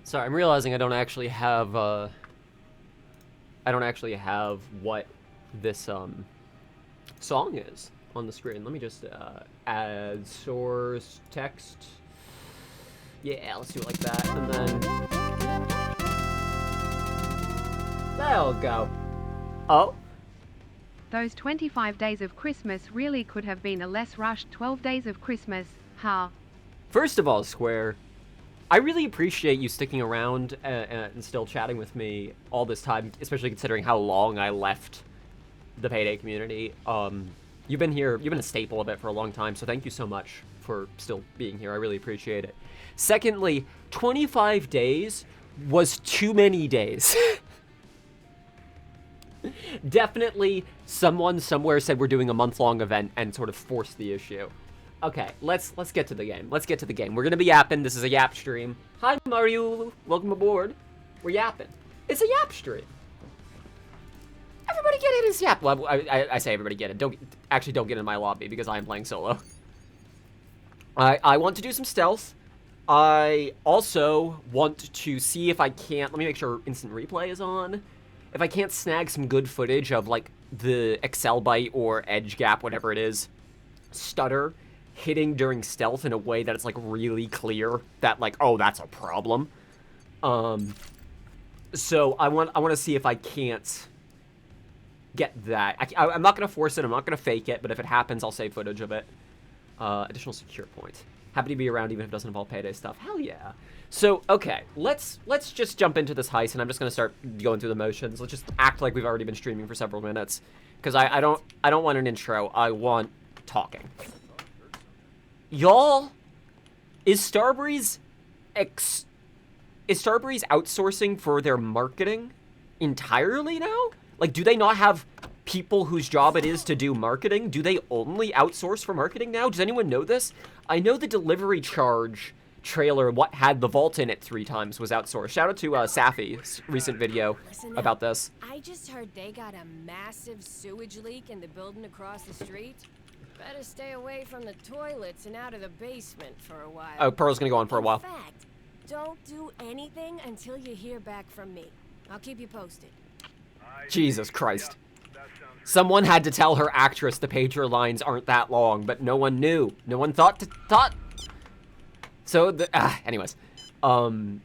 Sorry, I'm realizing I don't actually have what this song is on the screen. Let me just add source text. Yeah, let's do it like that, and then there'll go. Oh. Those 25 days of Christmas really could have been a less rushed 12 days of Christmas. Ha. First of all, Square, I really appreciate you sticking around and still chatting with me all this time, especially considering how long I left the Payday community. You've been here, you've been a staple of it for a long time, so thank you so much for still being here. I really appreciate it. Secondly, 25 days was too many days. Definitely someone somewhere said we're doing a month-long event and sort of forced the issue. Okay, let's get to the game. Let's get to the game. We're gonna be yapping. This is a yap stream. Hi, Mario. Welcome aboard. We're yapping. It's a yap stream. Everybody get in his yap. Well, I say everybody get in. Don't get in my lobby because I am playing solo. I want to do some stealth. I also want to see if I can't. Let me make sure instant replay is on. If I can't snag some good footage of like the Excel bite or edge gap, whatever it is, stutter hitting during stealth in a way that it's like really clear that like, oh, that's a problem. So I want to see if I can't get that. I'm not gonna force it. I'm not gonna fake it. But if it happens, I'll save footage of it. Additional secure point. Happy to be around even if it doesn't involve Payday stuff. Hell yeah. So okay, let's just jump into this heist, and I'm just gonna start going through the motions. Let's just act like we've already been streaming for several minutes, because I don't want an intro. I want talking. Y'all, is Starbreeze outsourcing for their marketing entirely now? Like, do they not have people whose job it is to do marketing? Do they only outsource for marketing now? Does anyone know this? I know the delivery charge trailer, what had the vault in it 3 times, was outsourced. Shout out to Safi, recent video about this. I just heard they got a massive sewage leak in the building across the street. Better stay away from the toilets and out of the basement for a while. Oh, Pearl's gonna go on for a while. In fact, don't do anything until you hear back from me. I'll keep you posted. Jesus Christ. Someone had to tell her actress the pager lines aren't that long, but no one knew. No one thought. So, anyways. I've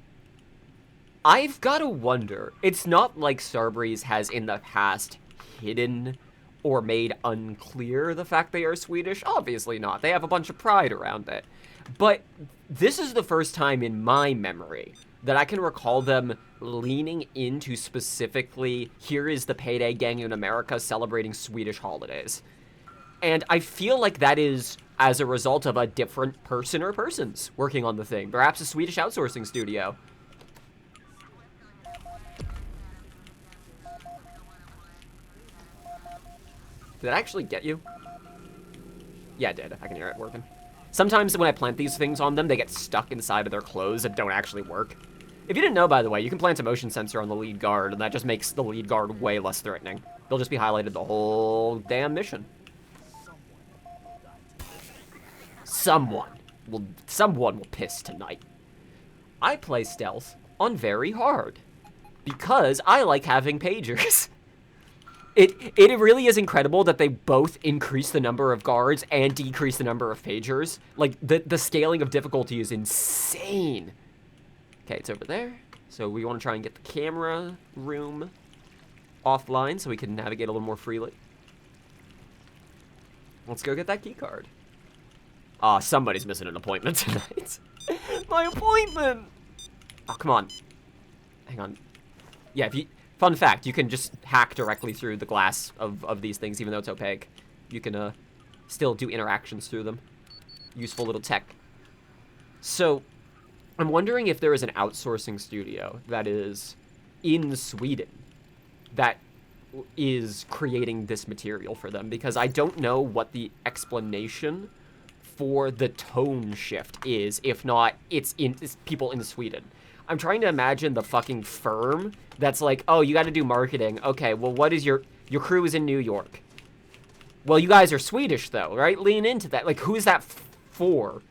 got to wonder. It's not like Starbreeze has in the past hidden or made unclear the fact they are Swedish. Obviously not. They have a bunch of pride around it. But this is the first time in my memory that I can recall them leaning into specifically, here is the Payday gang in America celebrating Swedish holidays. And I feel like that is as a result of a different person or persons working on the thing. Perhaps a Swedish outsourcing studio. Did that actually get you? Yeah, it did. I can hear it working. Sometimes when I plant these things on them, they get stuck inside of their clothes and don't actually work. If you didn't know, by the way, you can plant a motion sensor on the lead guard, and that just makes the lead guard way less threatening. They'll just be highlighted the whole damn mission. Someone will piss tonight. I play stealth on very hard because I like having pagers. It really is incredible that they both increase the number of guards and decrease the number of pagers. Like, the scaling of difficulty is insane. Okay, it's over there. So we want to try and get the camera room offline so we can navigate a little more freely. Let's go get that key card. Somebody's missing an appointment tonight. My appointment! Oh, come on. Hang on. Yeah, fun fact, you can just hack directly through the glass of these things, even though it's opaque. You can still do interactions through them. Useful little tech. So, I'm wondering if there is an outsourcing studio that is in Sweden that is creating this material for them, because I don't know what the explanation for the tone shift is, if not it's people in Sweden. I'm trying to imagine the fucking firm that's like, oh, you got to do marketing. Okay, well, what is your crew is in New York. Well, you guys are Swedish though, right? Lean into that. Like, who is that for?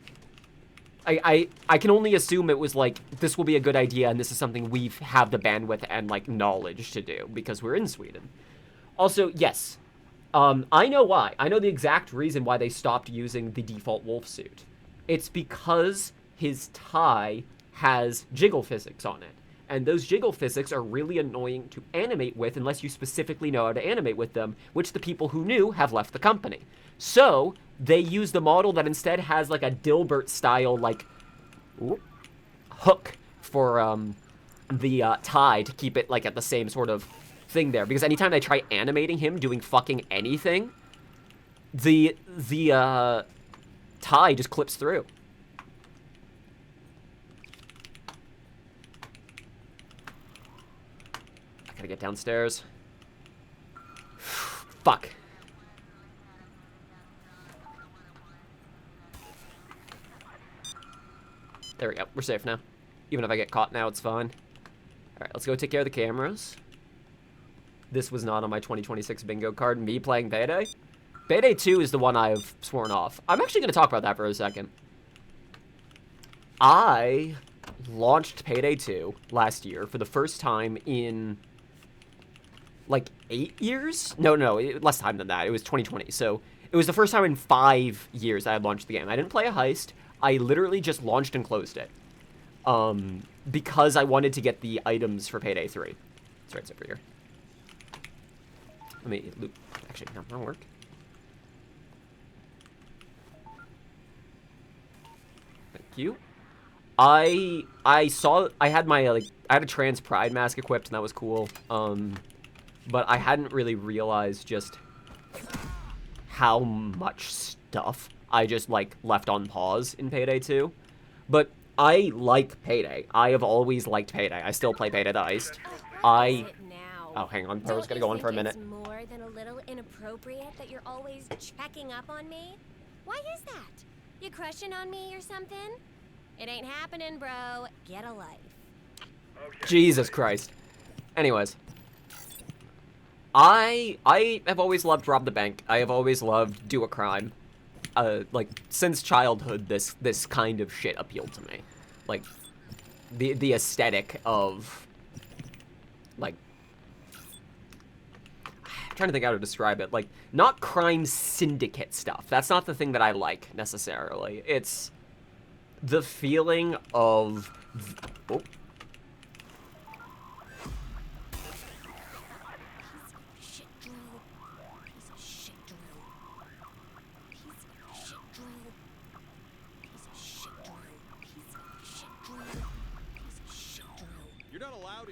I can only assume it was like, this will be a good idea and this is something we have the bandwidth and like knowledge to do because we're in Sweden. Also, yes, I know why. I know the exact reason why they stopped using the default wolf suit. It's because his tie has jiggle physics on it. And those jiggle physics are really annoying to animate with unless you specifically know how to animate with them, which the people who knew have left the company. So they use the model that instead has like a Dilbert style like hook for the tie to keep it like at the same sort of thing there. Because anytime I try animating him doing fucking anything, the tie just clips through. I gotta get downstairs. Fuck. There we go. We're safe now. Even if I get caught now, it's fine. Alright, let's go take care of the cameras. This was not on my 2026 bingo card. Me playing Payday? Payday 2 is the one I've sworn off. I'm actually going to talk about that for a second. I launched Payday 2 last year for the first time in, like, 8 years? No, less time than that. It was 2020. So it was the first time in 5 years I had launched the game. I didn't play a heist. I literally just launched and closed it. Because I wanted to get the items for Payday 3. It's right over here. Let me loot. Actually, no, that'll work. Thank you. I saw, I had my, like, I had a trans pride mask equipped, and that was cool. But I hadn't really realized just how much stuff I just, like, left on pause in Payday 2. But I like Payday. I have always liked Payday. I still play Payday the Heist. Oh, hang on. Power's gonna go on for a minute. It's more than a little inappropriate that you're always checking up on me? Why is that? You crushing on me or something? It ain't happening, bro. Get a life. Jesus Christ. Anyways. I have always loved rob the bank. I have always loved do a crime. Like, since childhood, this kind of shit appealed to me. Like, the aesthetic of, like, I'm trying to think how to describe it. Like, not crime syndicate stuff. That's not the thing that I like, necessarily. It's the feeling of, oh.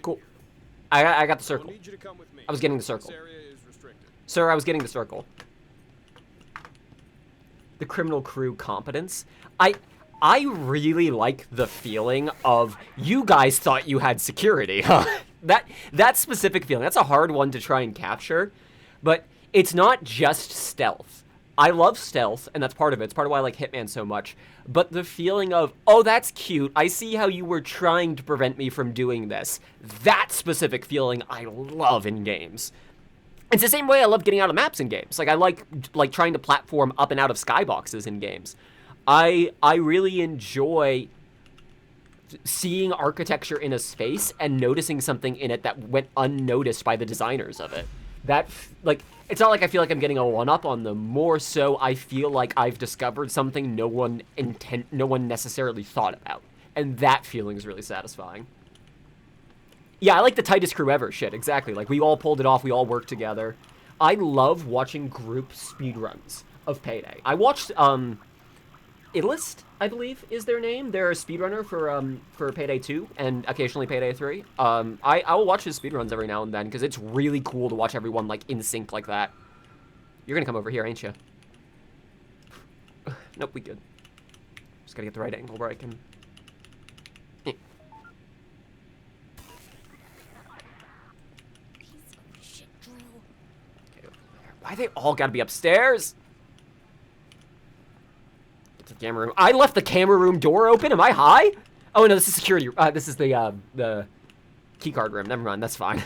Cool. I got the circle. I was getting the circle. Sir, I was getting the circle. The criminal crew competence. I really like the feeling of you guys thought you had security, huh? That specific feeling. That's a hard one to try and capture, but it's not just stealth. I love stealth, and that's part of it. It's part of why I like Hitman so much. But the feeling of, oh, that's cute. I see how you were trying to prevent me from doing this. That specific feeling I love in games. It's the same way I love getting out of maps in games. Like, I like trying to platform up and out of skyboxes in games. I really enjoy seeing architecture in a space and noticing something in it that went unnoticed by the designers of it. That, like, it's not like I feel like I'm getting a one-up on them. More so, I feel like I've discovered something no one necessarily thought about. And that feeling is really satisfying. Yeah, I like the tightest crew ever shit, exactly. Like, we all pulled it off, we all worked together. I love watching group speedruns of Payday. I watched, Illist, I believe, is their name. They're a speedrunner for Payday 2 and occasionally Payday 3. I will watch his speedruns every now and then because it's really cool to watch everyone, like, in sync like that. You're gonna come over here, ain't you? Nope, we good. Just gotta get the right angle where I can... Okay. Why they all gotta be upstairs? Get to the camera room. I left the camera room door open. Am I high? Oh no, this is security. This is the keycard room. Never mind. That's fine.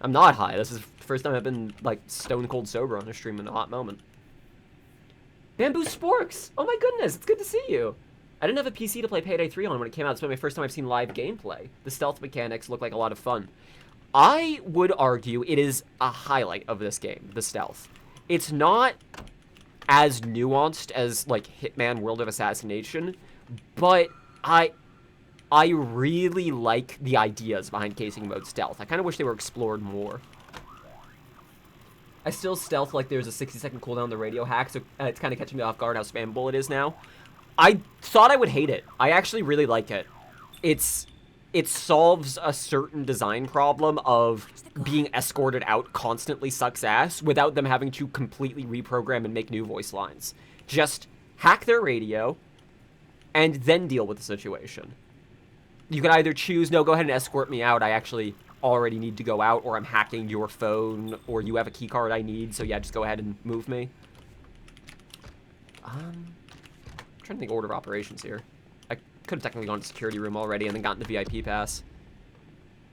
I'm not high. This is the first time I've been like stone cold sober on a stream in a hot moment. Bamboo Sporks. Oh my goodness, it's good to see you. I didn't have a PC to play Payday 3 on when it came out. It's been my first time I've seen live gameplay. The stealth mechanics look like a lot of fun. I would argue it is a highlight of this game, the stealth. It's not as nuanced as, like, Hitman World of Assassination, but I really like the ideas behind casing mode stealth. I kind of wish they were explored more. I still stealth like there's a 60-second cooldown on the radio hack, so it's kind of catching me off guard how spammable it is now. I thought I would hate it. I actually really like it. It solves a certain design problem of being escorted out constantly sucks ass without them having to completely reprogram and make new voice lines. Just hack their radio and then deal with the situation. You can either choose, no, go ahead and escort me out. I actually already need to go out, or I'm hacking your phone, or you have a key card I need, so yeah, just go ahead and move me. I'm trying to think order of operations here. I could have technically gone to the security room already and then gotten the VIP pass.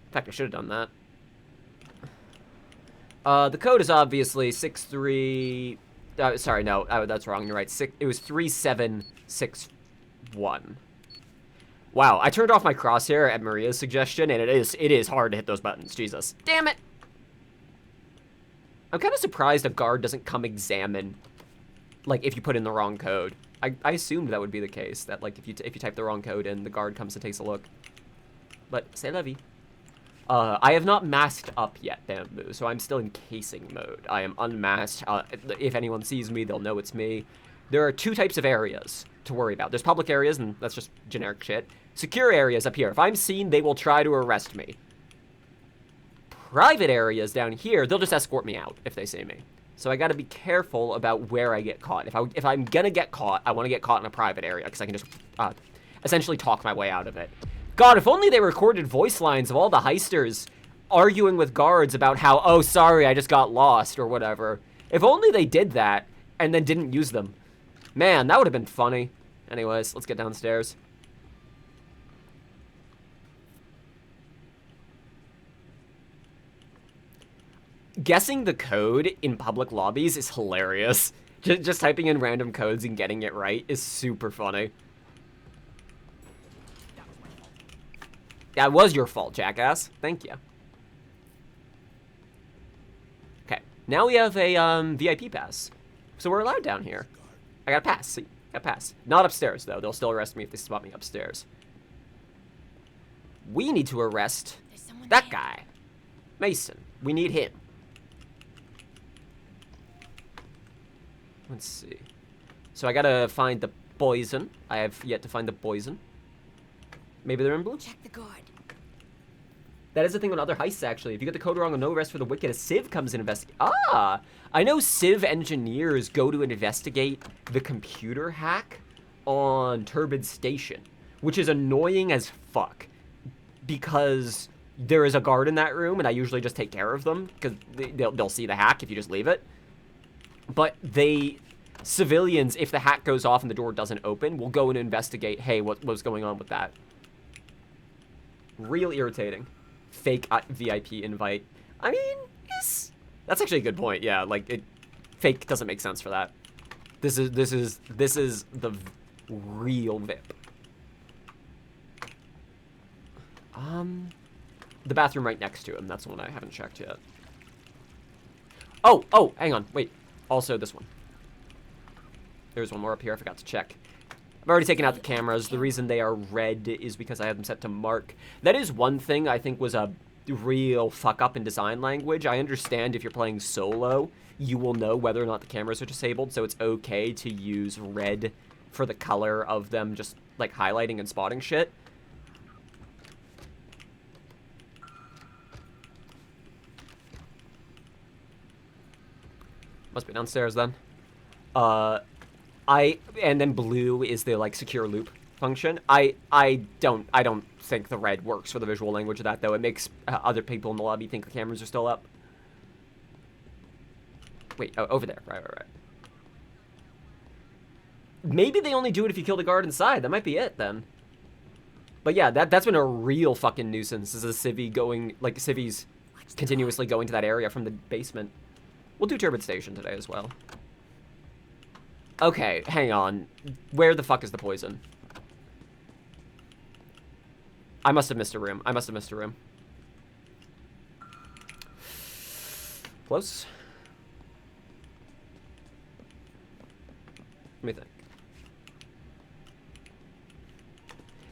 In fact, I should have done that. The code is obviously 63... sorry, no, that's wrong, you're right. It was 3761. Wow, I turned off my crosshair at Maria's suggestion, and it is hard to hit those buttons. Jesus. Damn it! I'm kind of surprised a guard doesn't come examine, like, if you put in the wrong code. I assumed that would be the case, that, like, if you type the wrong code in, the guard comes and takes a look. But, c'est la vie. I have not masked up yet, Bamboo, so I'm still in casing mode. I am unmasked. If anyone sees me, they'll know it's me. There are two types of areas to worry about. There's public areas, and that's just generic shit. Secure areas up here. If I'm seen, they will try to arrest me. Private areas down here, they'll just escort me out if they see me. So I gotta be careful about where I get caught. If I'm gonna get caught, I want to get caught in a private area, because I can just essentially talk my way out of it. God, if only they recorded voice lines of all the heisters arguing with guards about how, oh, sorry, I just got lost, or whatever. If only they did that, and then didn't use them. Man, that would have been funny. Anyways, let's get downstairs. Guessing the code in public lobbies is hilarious. Just typing in random codes and getting it right is super funny. That was your fault, jackass. Thank you. Okay, now we have a VIP pass. So we're allowed down here. I got a pass, see? Got a pass. Not upstairs, though. They'll still arrest me if they spot me upstairs. We need to arrest that guy. Mason. We need him. Let's see. So I gotta find the poison. I have yet to find the poison. Maybe they're in blue? Check the guard. That is the thing with other heists, actually. If you get the code wrong on no arrest for the wicked, a Civ comes and investigates. Ah! I know Civ engineers go to investigate the computer hack on Turbid Station, which is annoying as fuck. Because there is a guard in that room, and I usually just take care of them, because they'll see the hack if you just leave it. But civilians, if the hack goes off and the door doesn't open, will go and investigate, hey, what's going on with that? Real irritating. Fake VIP invite. I mean, yes. That's actually a good point. Yeah, like fake doesn't make sense for that. This is the real VIP. The bathroom right next to him. That's the one I haven't checked yet. Oh, hang on. Wait. Also this one. There's one more up here I forgot to check. I've already taken out the cameras. The reason they are red is because I have them set to mark. That is one thing I think was a real fuck up in design language. I understand if you're playing solo, you will know whether or not the cameras are disabled, so it's okay to use red for the color of them just like highlighting and spotting shit. Must be downstairs then. And then blue is the like secure loop function. I don't think the red works for the visual language of that, though. It makes other people in the lobby think the cameras are still up. Wait, oh, over there. Right. Maybe they only do it if you kill the guard inside. That might be it then. But yeah, that's been a real fucking nuisance. Is a civvy going, like civvies continuously going to that area from the basement. We'll do Turbid Station today as well. Okay, hang on. Where the fuck is the poison? I must have missed a room. I must have missed a room. Close. Let me think.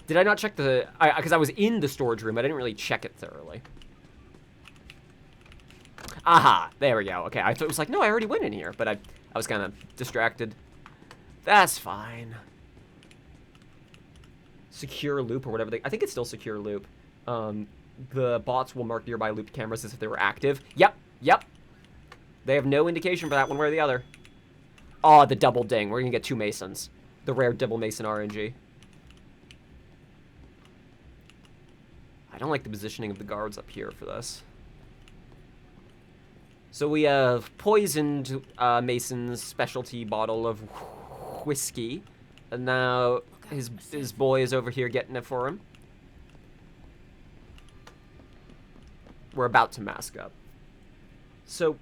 Did I not check the... Because I was in the storage room. I didn't really check it thoroughly. Aha! There we go. Okay, I thought it was like, no, I already went in here. But I was kind of distracted. That's fine. Secure loop or whatever they... I think it's still secure loop. The bots will mark nearby loop cameras as if they were active. Yep, yep. They have no indication for that one way or the other. Oh, the double ding. We're gonna get 2 Masons. The rare double Mason RNG. I don't like the positioning of the guards up here for this. So we have poisoned Mason's specialty bottle of whiskey. And now his boy is over here getting it for him. We're about to mask up. So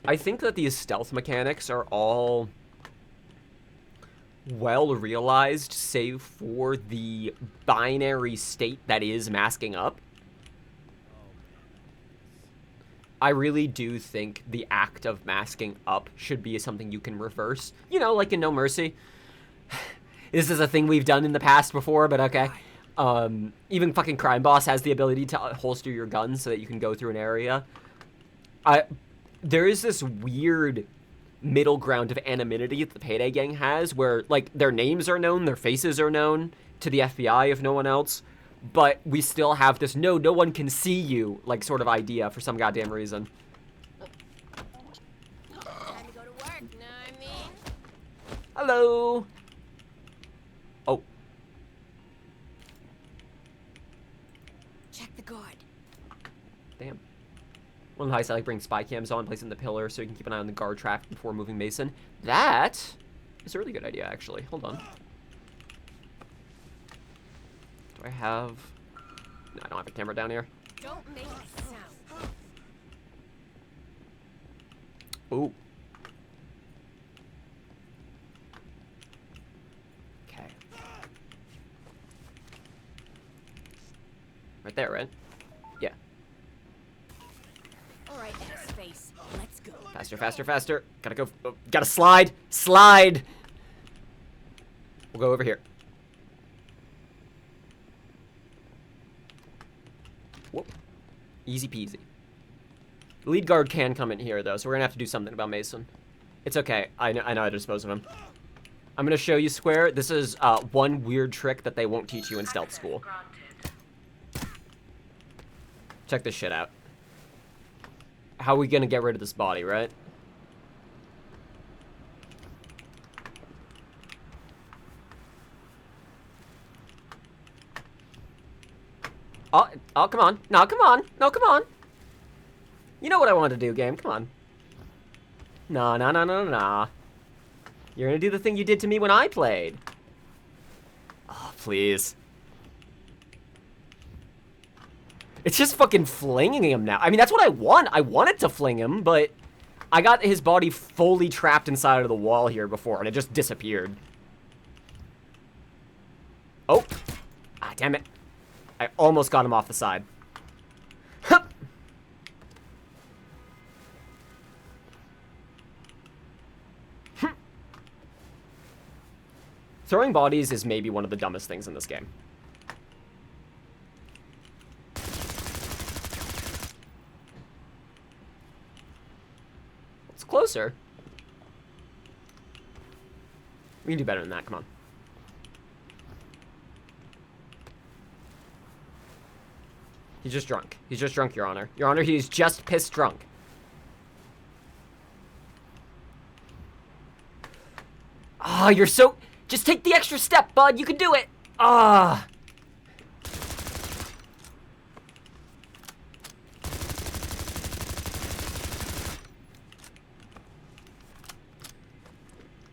I think that these stealth mechanics are all well realized, save for the binary state that is masking up. I really do think the act of masking up should be something you can reverse. You know, like in No Mercy. This is a thing we've done in the past before, but okay. Even fucking Crime Boss has the ability to holster your gun so that you can go through an area. There is this weird middle ground of anonymity that the Payday gang has where, like, their names are known, their faces are known to the FBI if no one else, but we still have this no one can see you, like, sort of idea for some goddamn reason. Time to go to work, know what I mean? Hello! Oh. Check the guard. Damn. One of the highest I like bring spy cams on, place in the pillar so you can keep an eye on the guard traffic before moving Mason. That is a really good idea, actually. Hold on. Do I have... No, I don't have a camera down here. Don't make a sound. Ooh. Okay. Right there, right? Yeah. All right, ass face. Let's go. Faster, faster, faster. Gotta go. Oh, gotta slide. Slide. We'll go over here. Whoop. Easy peasy. Lead guard can come in here, though, so we're gonna have to do something about Mason. It's okay. I know how to dispose of him. I'm gonna show you, Square. This is one weird trick that they won't teach you in stealth school. Check this shit out. How are we gonna get rid of this body, right? Oh, come on. No, come on. No, come on. You know what I wanted to do, game. Come on. Nah, nah, nah, nah, nah. You're gonna do the thing you did to me when I played. Oh, please. It's just fucking flinging him now. I mean, that's what I want. I wanted to fling him, but I got his body fully trapped inside of the wall here before, and it just disappeared. Oh. Ah, damn it. I almost got him off the side. Hup. Throwing bodies is maybe one of the dumbest things in this game. It's closer. We can do better than that, come on. He's just drunk. He's just drunk, Your Honor. Your Honor, he's just pissed drunk. Ah, oh, you're so... Just take the extra step, bud. You can do it. Ah.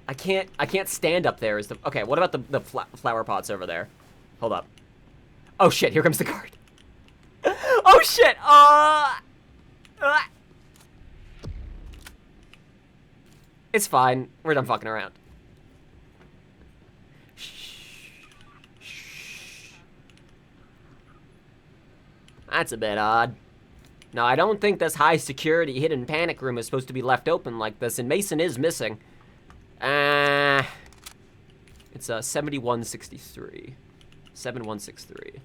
I can't stand up there. Okay, what about the flower pots over there? Hold up. Oh, shit. Here comes the guard. Oh, shit. It's fine. We're done fucking around. That's a bit odd. Now, I don't think this high security hidden panic room is supposed to be left open like this, and Mason is missing. It's 7163. 7163.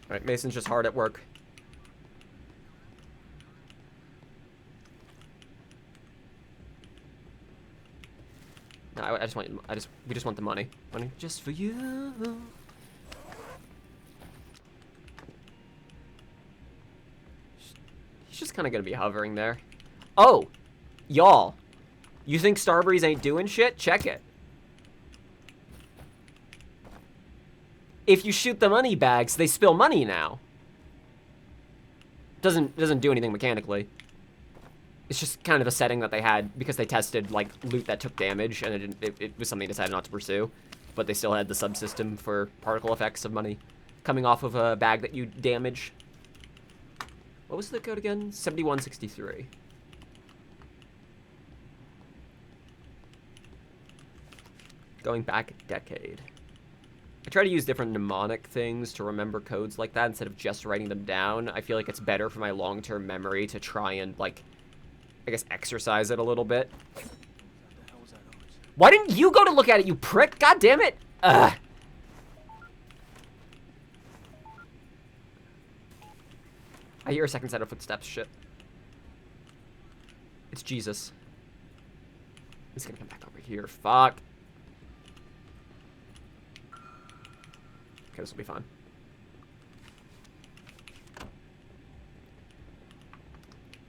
Alright, Mason's just hard at work. No, we just want the money. Money just for you. He's just kind of gonna be hovering there. Oh, y'all, you think Starbreeze ain't doing shit? Check it. If you shoot the money bags, they spill money now. Doesn't do anything mechanically. It's just kind of a setting that they had because they tested like loot that took damage, and it was something they decided not to pursue. But they still had the subsystem for particle effects of money coming off of a bag that you damage. What was the code again? 7163. Going back a decade. I try to use different mnemonic things to remember codes like that instead of just writing them down. I feel like it's better for my long-term memory to try and, like, I guess exercise it a little bit. Why didn't you go to look at it, you prick? God damn it! Ugh. I hear a second set of footsteps. Shit. It's Jesus. He's gonna come back over here. Fuck. Okay, this will be fun.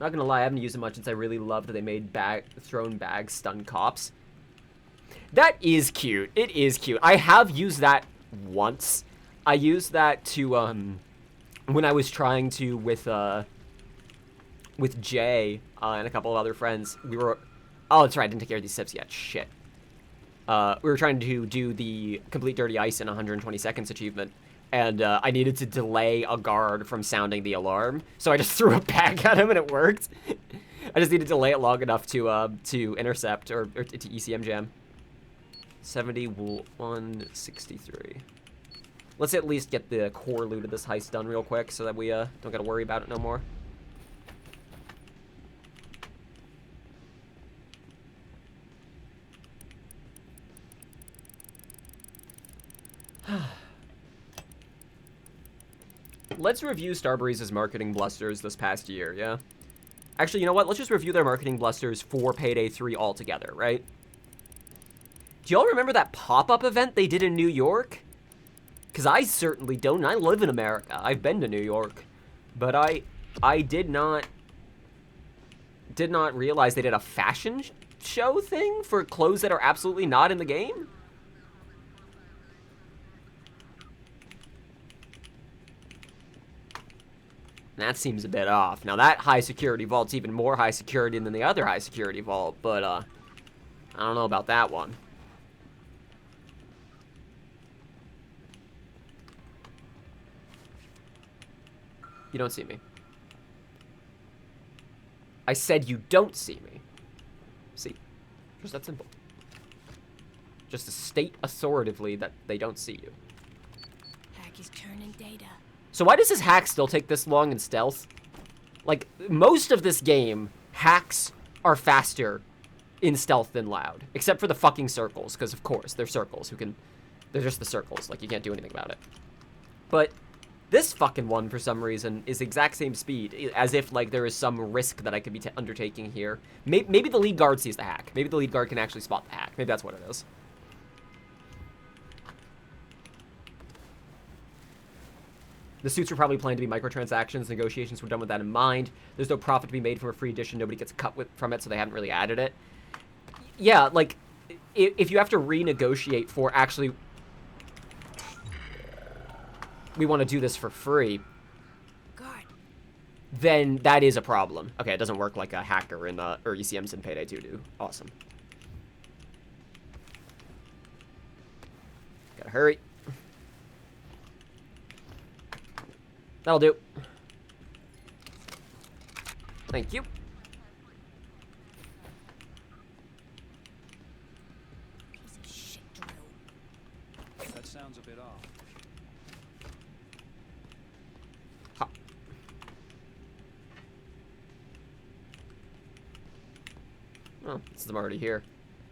Not gonna lie, I haven't used it much since I really loved that they made thrown bags stun cops. That is cute. It is cute. I have used that once. I used that to when I was trying to with Jay and a couple of other friends. We were, oh, that's right, I didn't take care of these sips yet. Shit. We were trying to do the complete dirty ice in 120 seconds achievement, and I needed to delay a guard from sounding the alarm, so I just threw a bag at him and it worked. I just needed to delay it long enough to intercept or to ECM jam. 7163. Let's at least get the core loot of this heist done real quick so that we don't gotta worry about it no more. Let's review Starbreeze's marketing blusters this past year, yeah? Actually, you know what? Let's just review their marketing blusters for Payday 3 altogether, right? Do y'all remember that pop-up event they did in New York? Because I certainly don't. I live in America. I've been to New York. But I did not realize they did a fashion show thing for clothes that are absolutely not in the game. That seems a bit off. Now that high security vault's even more high security than the other high security vault, but I don't know about that one. You don't see me. I said you don't see me. See? Just that simple. Just to state authoritatively that they don't see you. Hack is turning data. So why does this hack still take this long in stealth? Like, most of this game, hacks are faster in stealth than loud. Except for the fucking circles, because of course, they're circles they're just the circles, like you can't do anything about it. But this fucking one, for some reason, is the exact same speed, as if, like, there is some risk that I could be undertaking here. Maybe the lead guard sees the hack. Maybe the lead guard can actually spot the hack. Maybe that's what it is. The suits were probably planned to be microtransactions. Negotiations were done with that in mind. There's no profit to be made from a free edition. Nobody gets cut from it, so they haven't really added it. Yeah, like, if you have to renegotiate for actually, we want to do this for free, Guard. then that is a problem. Okay, it doesn't work like a hacker in or ECMs in Payday 2 do. Awesome. Gotta hurry. That'll do. Thank you. Piece of shit drill. That sounds a bit off. Oh, since I'm already here.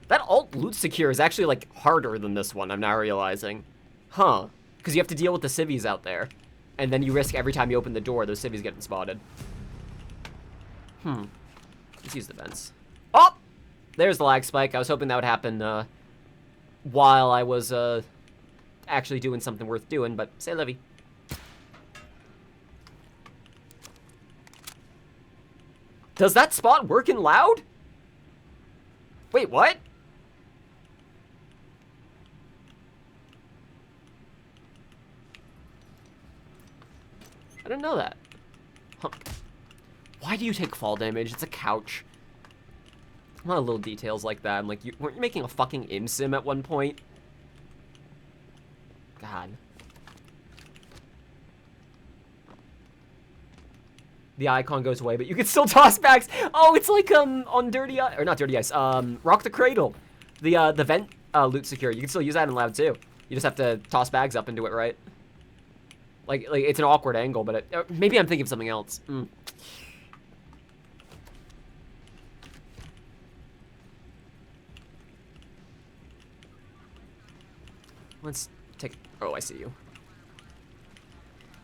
That alt loot secure is actually, like, harder than this one, I'm now realizing. Huh. Because you have to deal with the civvies out there. And then you risk every time you open the door, those civvies getting spotted. Let's use the vents. Oh! There's the lag spike. I was hoping that would happen, while I was, actually doing something worth doing, but say Livy. Does that spot work in loud? Wait, what? I didn't know that. Huh. Why do you take fall damage? It's a couch. A lot of little details like that. I'm like, weren't you making a fucking sim at one point? God. The icon goes away, but you can still toss bags. Oh, it's like on Dirty Ice, or not Dirty Ice. Rock the Cradle, the vent loot secure. You can still use that in loud too. You just have to toss bags up and do it right. Like it's an awkward angle, but maybe I'm thinking of something else. Let's take. Oh, I see you.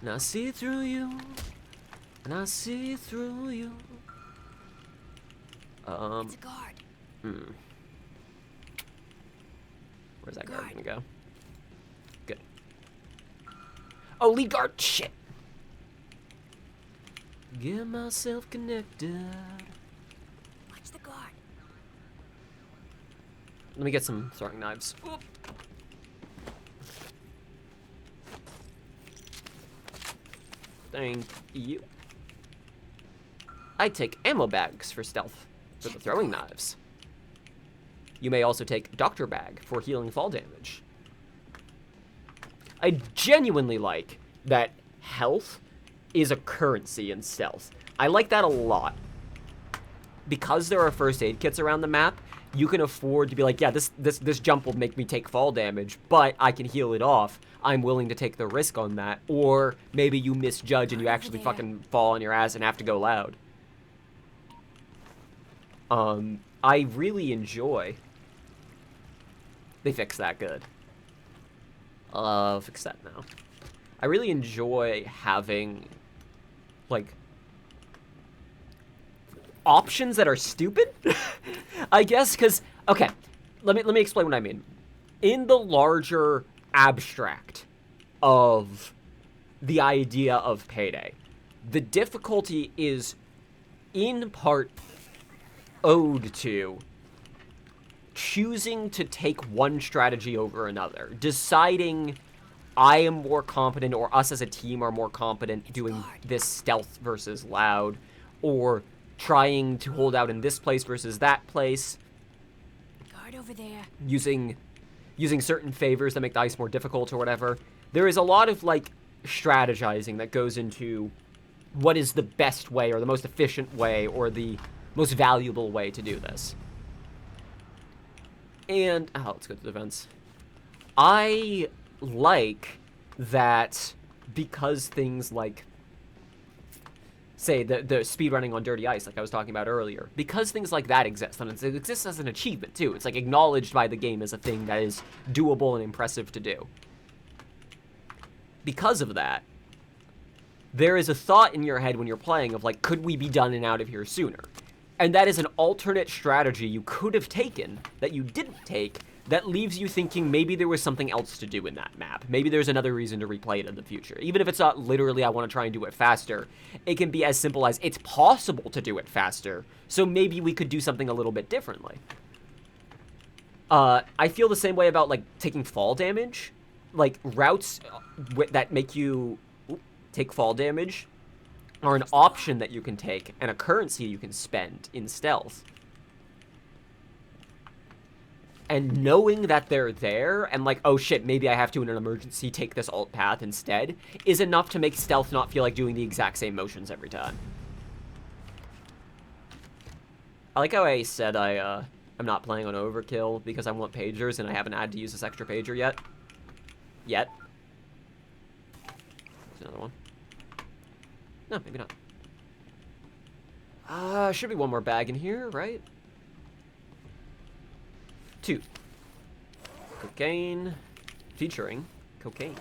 And I see through you. And I see through you. It's a guard. Where's that guard gonna go? Good. Oh, lead guard. Shit. Get myself connected. Watch the guard. Let me get some throwing knives. Oop. Thank you. I take ammo bags for stealth for the throwing knives. You may also take doctor bag for healing fall damage. I genuinely like that health is a currency in stealth. I like that a lot. Because there are first aid kits around the map, you can afford to be like, yeah, this jump will make me take fall damage, but I can heal it off. I'm willing to take the risk on that. Or maybe you misjudge and you actually fucking fall on your ass and have to go loud. I really enjoy. They fixed that good. Fix that now. I really enjoy having, like, options that are stupid. I guess because okay, let me explain what I mean. In the larger abstract of the idea of Payday, the difficulty is in part owed to choosing to take one strategy over another, deciding I am more competent or us as a team are more competent doing this stealth versus loud, or trying to hold out in this place versus that place. Guard over there. Using certain favors that make the ice more difficult or whatever. There is a lot of, like, strategizing that goes into what is the best way or the most efficient way or the most valuable way to do this. And, let's go to the vents. I like that because things like, say, the speedrunning on Dirty Ice, like I was talking about earlier, because things like that exist, and it exists as an achievement, too. It's, like, acknowledged by the game as a thing that is doable and impressive to do. Because of that, there is a thought in your head when you're playing of, like, could we be done and out of here sooner? And that is an alternate strategy you could have taken that you didn't take that leaves you thinking maybe there was something else to do in that map. Maybe there's another reason to replay it in the future. Even if it's not literally I want to try and do it faster, it can be as simple as it's possible to do it faster, so maybe we could do something a little bit differently. I feel the same way about, like, taking fall damage. Like, routes that make you take fall damage are an option that you can take and a currency you can spend in stealth. And knowing that they're there and like, oh shit, maybe I have to in an emergency take this alt path instead is enough to make stealth not feel like doing the exact same motions every time. I like how I said I'm not playing on overkill because I want pagers and I haven't had to use this extra pager yet. There's another one. No, maybe not. Should be one more bag in here, right? 2. Cocaine. Featuring cocaine.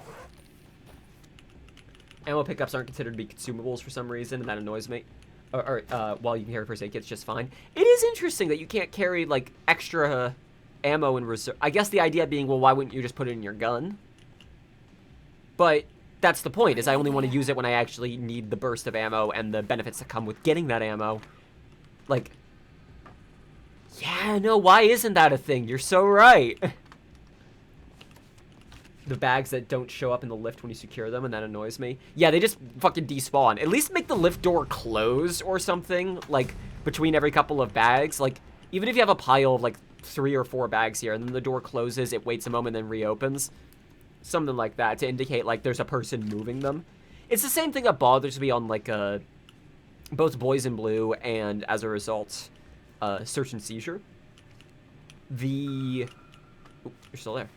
Ammo pickups aren't considered to be consumables for some reason, and that annoys me. While you can carry first aid kits just fine. It is interesting that you can't carry, like, extra ammo in reserve. I guess the idea being, well, why wouldn't you just put it in your gun? But that's the point, is I only want to use it when I actually need the burst of ammo and the benefits that come with getting that ammo. Like, yeah, no, why isn't that a thing? You're so right. The bags that don't show up in the lift when you secure them, and that annoys me. Yeah, they just fucking despawn. At least make the lift door close or something, like, between every couple of bags. Like, even if you have a pile of, like, 3 or 4 bags here, and then the door closes, it waits a moment, then reopens. Something like that, to indicate, like, there's a person moving them. It's the same thing that bothers me on, like, both Boys in Blue and, as a result, Search and Seizure. Oop, you're still there.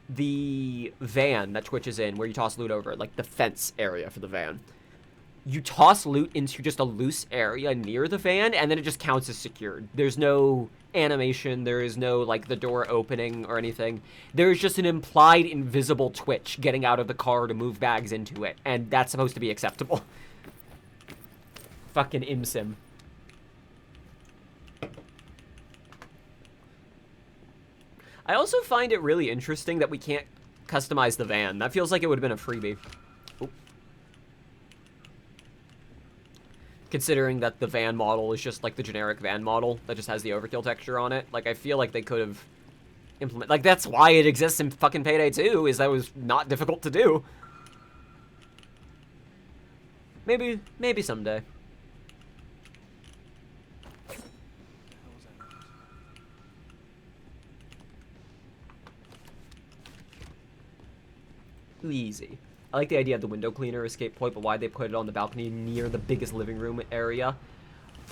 The van that Twitch is in, where you toss loot over, like the fence area for the van. You toss loot into just a loose area near the van, and then it just counts as secured. There's no animation, there is no, like, the door opening or anything. There's just an implied invisible Twitch getting out of the car to move bags into it, and that's supposed to be acceptable. Fucking imsim. I also find it really interesting that we can't customize the van. That feels like it would have been a freebie. Oop. Considering that the van model is just like the generic van model that just has the overkill texture on it. Like, I feel like they could have implemented... Like, that's why it exists in fucking Payday 2, is that it was not difficult to do. Maybe someday. Easy. I like the idea of the window cleaner escape point, but why they put it on the balcony near the biggest living room area?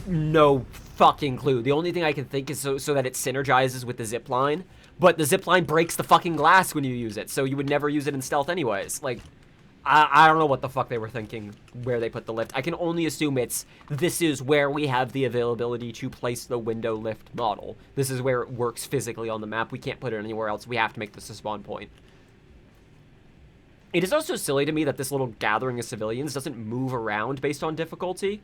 No fucking clue. The only thing I can think is so that it synergizes with the zip line, but the zip line breaks the fucking glass when you use it, so you would never use it in stealth anyways. Like, I don't know what the fuck they were thinking where they put the lift. I can only assume this is where we have the availability to place the window lift model. This is where it works physically on the map. We can't put it anywhere else. We have to make this a spawn point. It is also silly to me that this little gathering of civilians doesn't move around based on difficulty.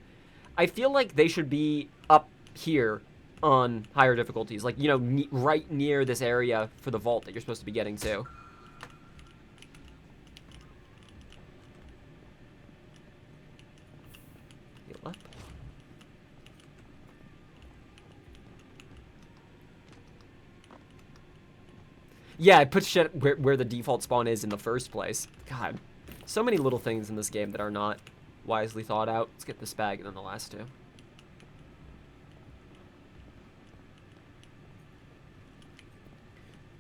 I feel like they should be up here on higher difficulties. Like, you know, right near this area for the vault that you're supposed to be getting to. Heal up. Yeah, it puts shit where the default spawn is in the first place. God, so many little things in this game that are not wisely thought out. Let's get this bag and then the last two.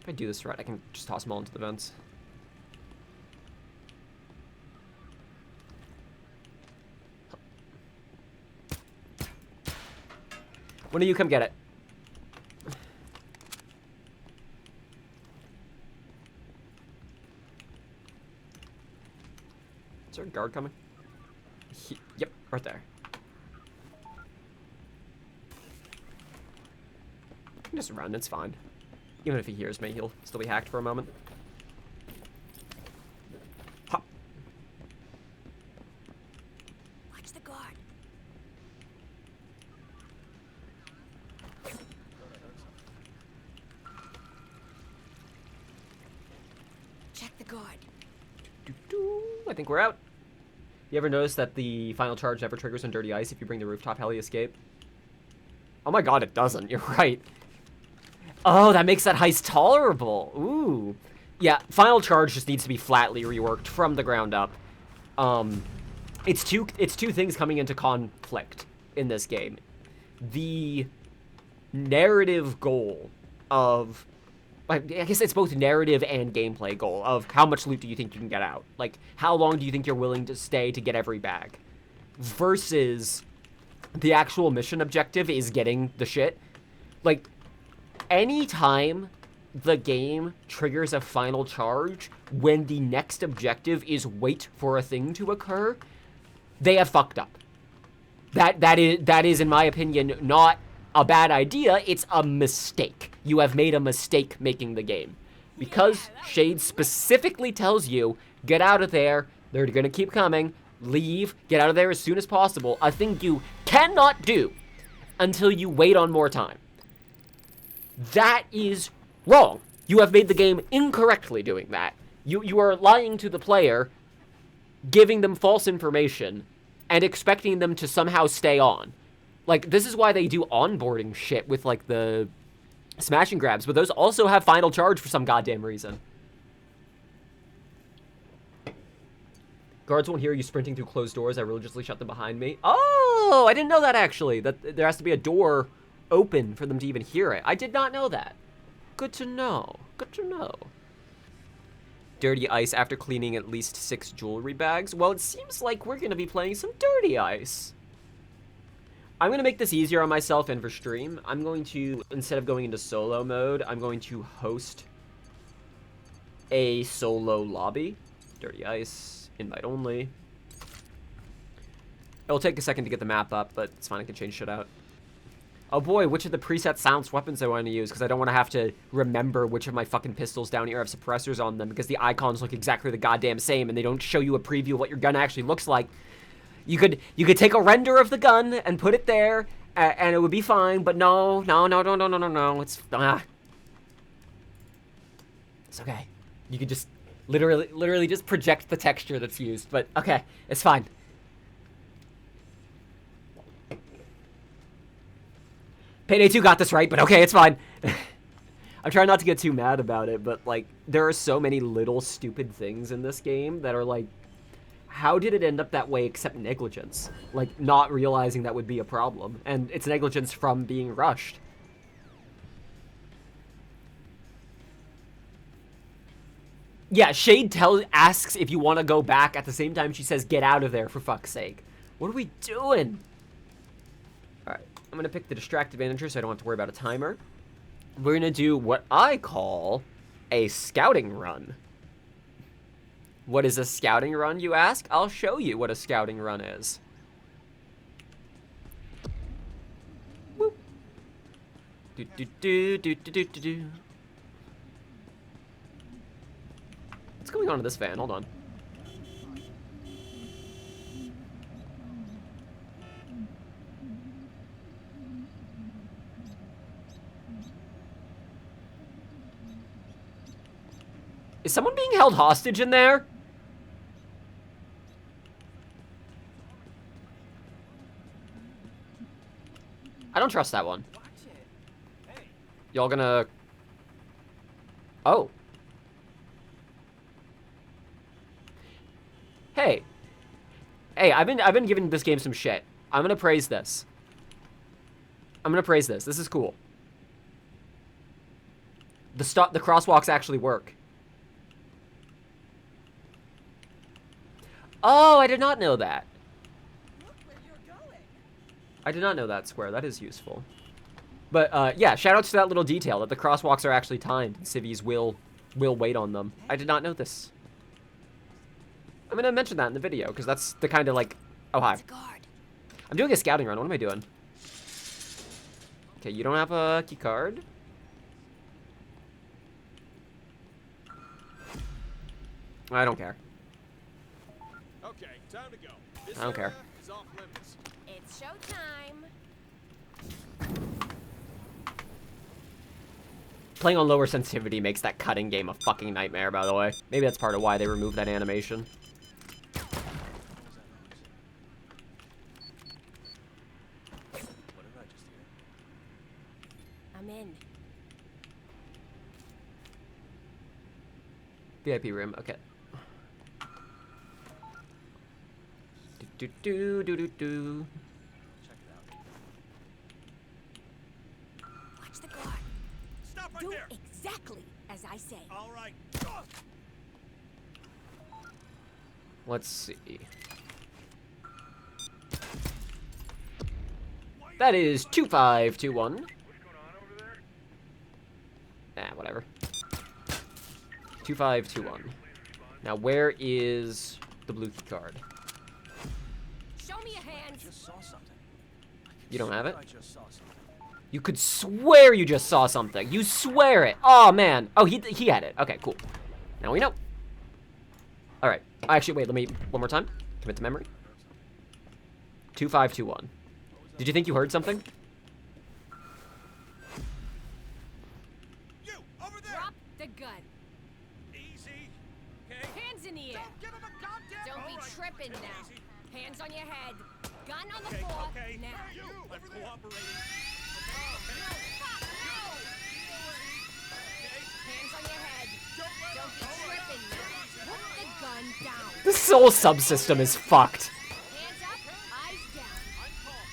If I do this right, I can just toss them all into the vents. When do you come get it? Is there a guard coming? Yep, right there. I can just run, it's fine. Even if he hears me, he'll still be hacked for a moment. Hop. Watch the guard. Check the guard. I think we're out. You ever notice that the final charge never triggers on Dirty Ice if you bring the rooftop heli escape? Oh my god, it doesn't. You're right. Oh, that makes that heist tolerable. Ooh. Yeah, final charge just needs to be flatly reworked from the ground up. It's two things coming into conflict in this game. The narrative goal of... I guess it's both narrative and gameplay goal of how much loot do you think you can get out? Like, how long do you think you're willing to stay to get every bag? Versus the actual mission objective is getting the shit. Like, anytime the game triggers a final charge when the next objective is wait for a thing to occur, they have fucked up. That is, in my opinion, not a bad idea, it's a mistake. You have made a mistake making the game. Because Shade specifically tells you, get out of there, they're gonna keep coming, leave, get out of there as soon as possible, a thing you cannot do until you wait on more time. That is wrong. You have made the game incorrectly doing that. You are lying to the player, giving them false information, and expecting them to somehow stay on. Like, this is why they do onboarding shit with, like, the smash and grabs, but those also have final charge for some goddamn reason. Guards won't hear you sprinting through closed doors. I religiously shut them behind me. Oh, I didn't know that, actually. That there has to be a door open for them to even hear it. I did not know that. Good to know. Good to know. Dirty ice after cleaning at least 6 jewelry bags. Well, it seems like we're going to be playing some dirty ice. I'm going to make this easier on myself and for stream. I'm going to, instead of going into solo mode, I'm going to host a solo lobby. Dirty ice, invite only. It'll take a second to get the map up, but it's fine, I can change shit out. Oh boy, which of the preset silenced weapons I want to use, because I don't want to have to remember which of my fucking pistols down here have suppressors on them, because the icons look exactly the goddamn same, and they don't show you a preview of what your gun actually looks like. You could take a render of the gun and put it there, and it would be fine, but no, it's, it's okay. You could just literally just project the texture that's used, but okay, it's fine. Payday 2 got this right, but okay, it's fine. I'm trying not to get too mad about it, but, like, there are so many little stupid things in this game that are, like, how did it end up that way except negligence? Like, not realizing that would be a problem. And it's negligence from being rushed. Yeah, Shade asks if you want to go back at the same time she says, get out of there, for fuck's sake. What are we doing? Alright, I'm going to pick the distracted manager so I don't have to worry about a timer. We're going to do what I call a scouting run. What is a scouting run, you ask? I'll show you what a scouting run is. Whoop. What's going on in this van? Hold on. Is someone being held hostage in there? I don't trust that one. Y'all gonna... Oh. Hey. Hey, I've been giving this game some shit. I'm gonna praise this. This is cool. The crosswalks actually work. Oh, I did not know that. I did not know that, Square. That is useful. But, yeah, shoutouts to that little detail, that the crosswalks are actually timed, and civvies will wait on them. I did not know this. I'm gonna mention that in the video, because that's the kind of, like... Oh, hi. I'm doing a scouting run. What am I doing? Okay, you don't have a key card? I don't care. Okay, time to go. I don't care. Is off limits. It's showtime. Playing on lower sensitivity makes that cutting game a fucking nightmare, by the way. Maybe that's part of why they removed that animation. What did I just hear? I'm in. VIP room, okay. Do. Check it out. Watch the guard. Stop right Do there. exactly as I say. All right. Let's see. That is 2521. Whatever. 2521. Now, where is the blue key card? Show me a hand. I just saw something. You don't have it? I just saw something. You could swear you just saw something. You swear it. Oh, man. Oh, he had it. Okay, cool. Now we know. All right. Actually, wait, let me, one more time. Commit to memory. 2521. Did you think you heard something? You over there. Drop the gun. Easy. Okay. Hands in the air. Don't give him a goddamn. Don't be All right. tripping Take it now. easy. Hands on your head. Gun on the Okay. floor. Okay. Now. You I'm over there. cooperating. No, fuck, no. Okay. Hands on your head. Don't be tripping now. Put the gun down. This whole subsystem is fucked. Hands up, eyes down. I'm calm.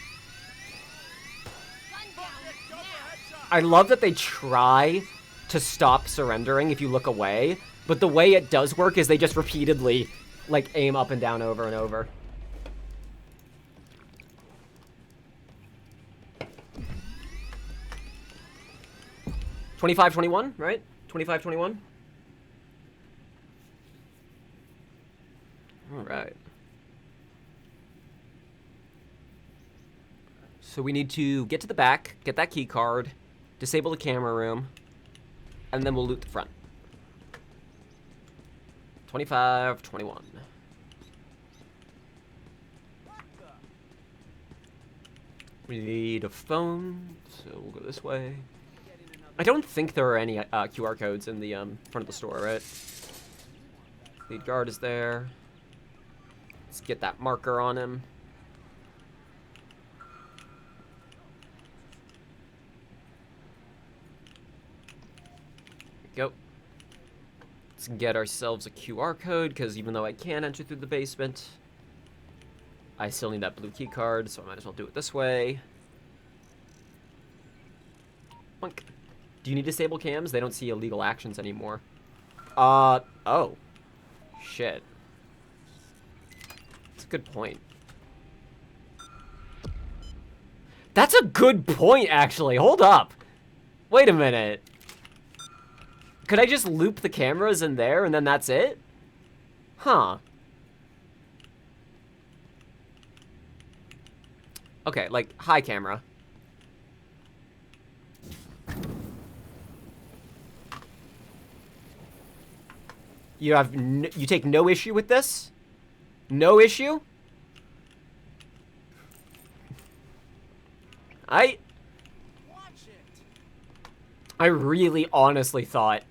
Gun down. Go for Now. headshot. I love that they try to stop surrendering if you look away, but the way it does work is they just repeatedly, like, aim up and down over and over. $25.21, right? $25.21. All right. So we need to get to the back, get that key card, disable the camera room, and then we'll loot the front. 25.21. We need a phone, so we'll go this way. I don't think there are any QR codes in the front of the store, right? Lead guard is there. Let's get that marker on him. Go. Let's get ourselves a QR code, because even though I can enter through the basement, I still need that blue key card, so I might as well do it this way. Boink. Do you need disable cams? They don't see illegal actions anymore. Oh. Shit. That's a good point. That's a good point, actually. Hold up. Wait a minute. Could I just loop the cameras in there and then that's it? Huh. Okay, like, hi, camera. You take no issue with this? No issue? I really honestly thought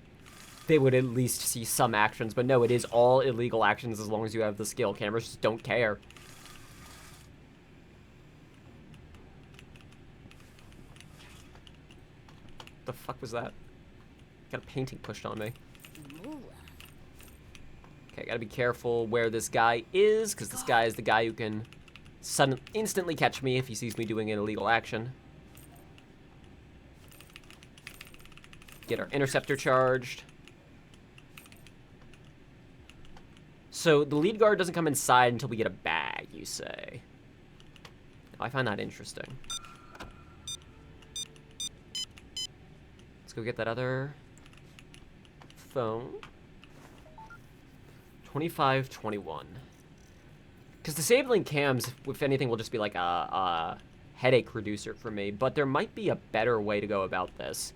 they would at least see some actions, but no, it is all illegal actions as long as you have the skill. Cameras just don't care. The fuck was that? Got a painting pushed on me. Okay, gotta be careful where this guy is, because this guy is the guy who can instantly catch me if he sees me doing an illegal action. Get our interceptor charged. So the lead guard doesn't come inside until we get a bag, you say. I find that interesting. Let's go get that other phone. 25.21. Because disabling cams, if anything, will just be like a headache reducer for me. But there might be a better way to go about this.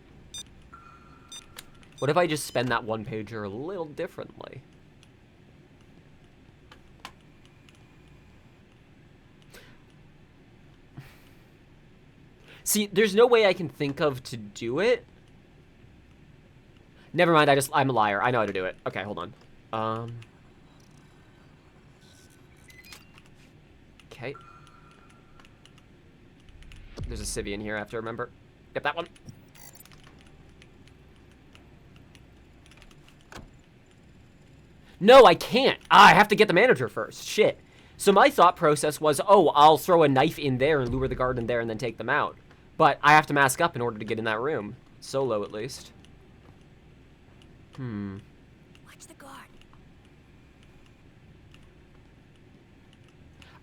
What if I just spend that one pager a little differently? See, there's no way I can think of to do it. Never mind, I'm a liar. I know how to do it. Okay, hold on. Okay. There's a civvy in here I have to remember. Get that one. No, I can't. I have to get the manager first. Shit. So my thought process was, oh, I'll throw a knife in there and lure the guard in there and then take them out. But I have to mask up in order to get in that room. Solo, at least. Watch the guard.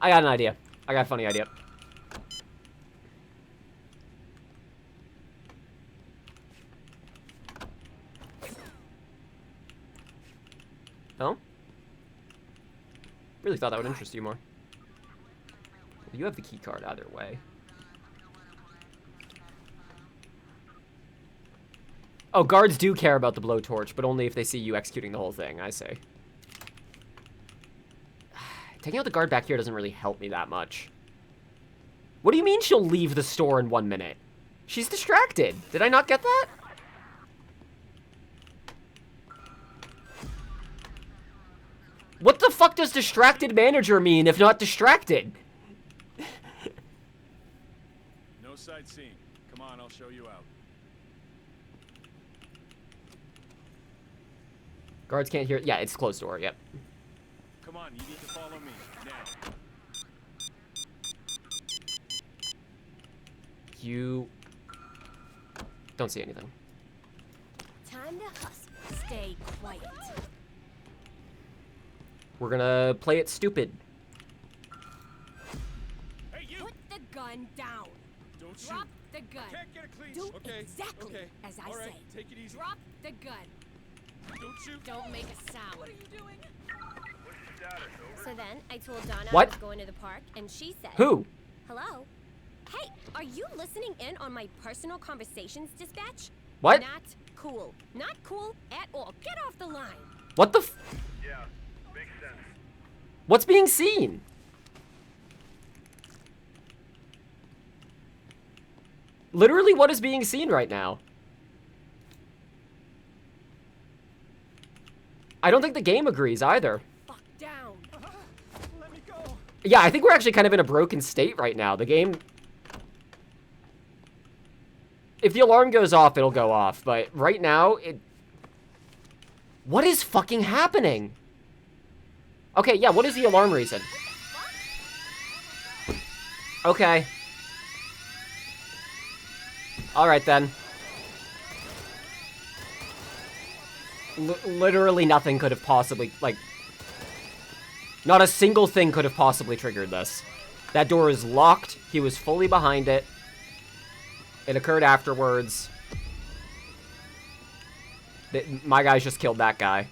I got an idea. I got a funny idea. Oh? Really thought that would interest you more. You have the key card either way. Oh, guards do care about the blowtorch, but only if they see you executing the whole thing, I say. Taking out the guard back here doesn't really help me that much. What do you mean she'll leave the store in 1 minute? She's distracted. Did I not get that? What the fuck does distracted manager mean if not distracted? No sightseeing. Come on, I'll show you out. Guards can't hear. Yeah, it's closed door. Yep. Come on, you need to follow me now. You don't see anything. Time to hustle. Stay quiet. We're gonna play it stupid. Hey, you! Put the gun down. Don't shoot. Drop the gun. Can't get a clean Do shot. Okay. exactly Okay. as I All right, say. take it easy. Drop the gun. Don't shoot. Don't make a sound. What are you doing? So then I told Donna What? I was going to the park, and she said, Who? "Hello? Hey, are you listening in on my personal conversations, dispatch? What? Not cool. Not cool at all. Get off the line." What the f- Yeah, makes sense. What's being seen? Literally, what is being seen right now? I don't think the game agrees either. Fuck down. Let me go. Yeah, I think we're actually kind of in a broken state right now. The game... If the alarm goes off, it'll go off. But right now, it... What is fucking happening? Okay, yeah, what is the alarm reason? Okay. Alright then. Literally nothing could have possibly, like... Not a single thing could have possibly triggered this. That door is locked. He was fully behind it. It occurred afterwards. My guys just killed that guy.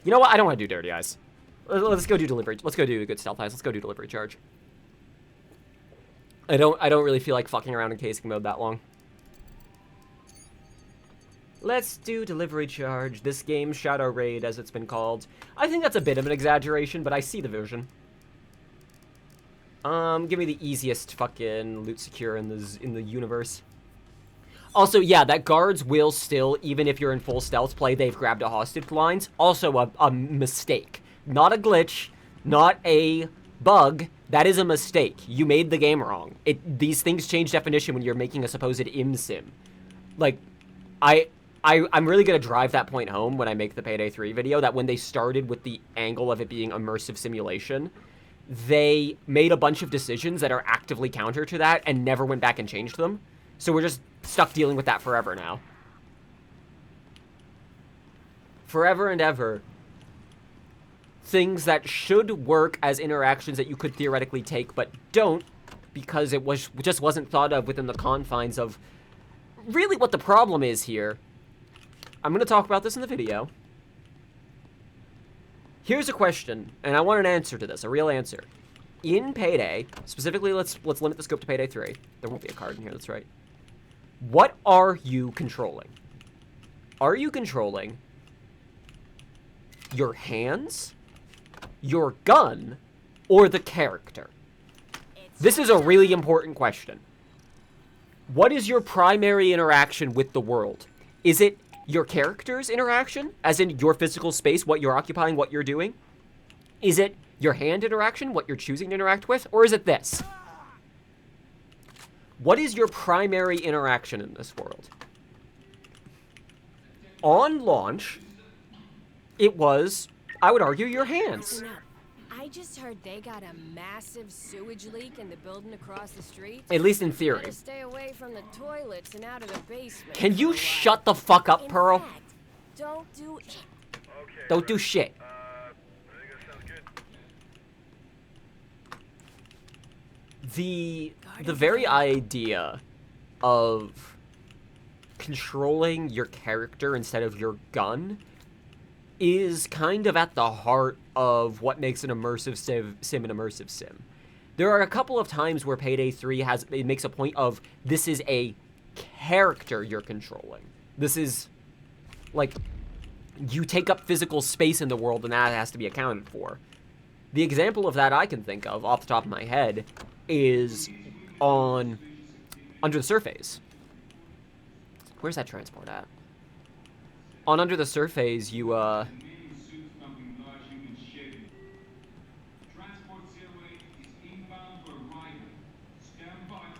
You know what? I don't want to do dirty eyes. Let's go do delivery. Let's go do good stealth eyes. Let's go do delivery charge. I don't really feel like fucking around in casing mode that long. Let's do delivery charge. This game, Shadow Raid, as it's been called. I think that's a bit of an exaggeration, but I see the vision. Give me the easiest fucking loot secure in the universe. Also, yeah, that guards will still, even if you're in full stealth play, they've grabbed a hostage lines. Also a mistake. Not a glitch, not a bug. That is a mistake. You made the game wrong. These things change definition when you're making a supposed sim. Like, I'm really gonna drive that point home when I make the Payday 3 video, that when they started with the angle of it being immersive simulation, they made a bunch of decisions that are actively counter to that and never went back and changed them. So we're just stuck dealing with that forever now. Forever and ever. Things that should work as interactions that you could theoretically take, but don't, because it just wasn't thought of within the confines of really what the problem is here. I'm going to talk about this in the video. Here's a question, and I want an answer to this, a real answer. In Payday, specifically, let's limit the scope to Payday 3. There won't be a card in here, that's right. What are you controlling? Are you controlling your hands, your gun, or the character? This is a really important question. What is your primary interaction with the world? Is it your character's interaction, as in your physical space, what you're occupying, what you're doing? Is it your hand interaction, what you're choosing to interact with? Or is it this? What is your primary interaction in this world? On launch, it was, I would argue, your hands. Listen up. I just heard they got a massive sewage leak in the building across the street. At least in theory. Better stay away from the toilets and out of the basement. Can you for a while. shut the fuck up, In Pearl? fact, don't do it. Okay. Don't do shit. I think that sounds good. The very idea of controlling your character instead of your gun is kind of at the heart of what makes an immersive sim an immersive sim. There are a couple of times where Payday 3 makes a point of, this is a character you're controlling. This is, like, you take up physical space in the world, and that has to be accounted for. The example of that I can think of, off the top of my head, is on Under the Surface. Where's that transport at? On Under the Surface, you,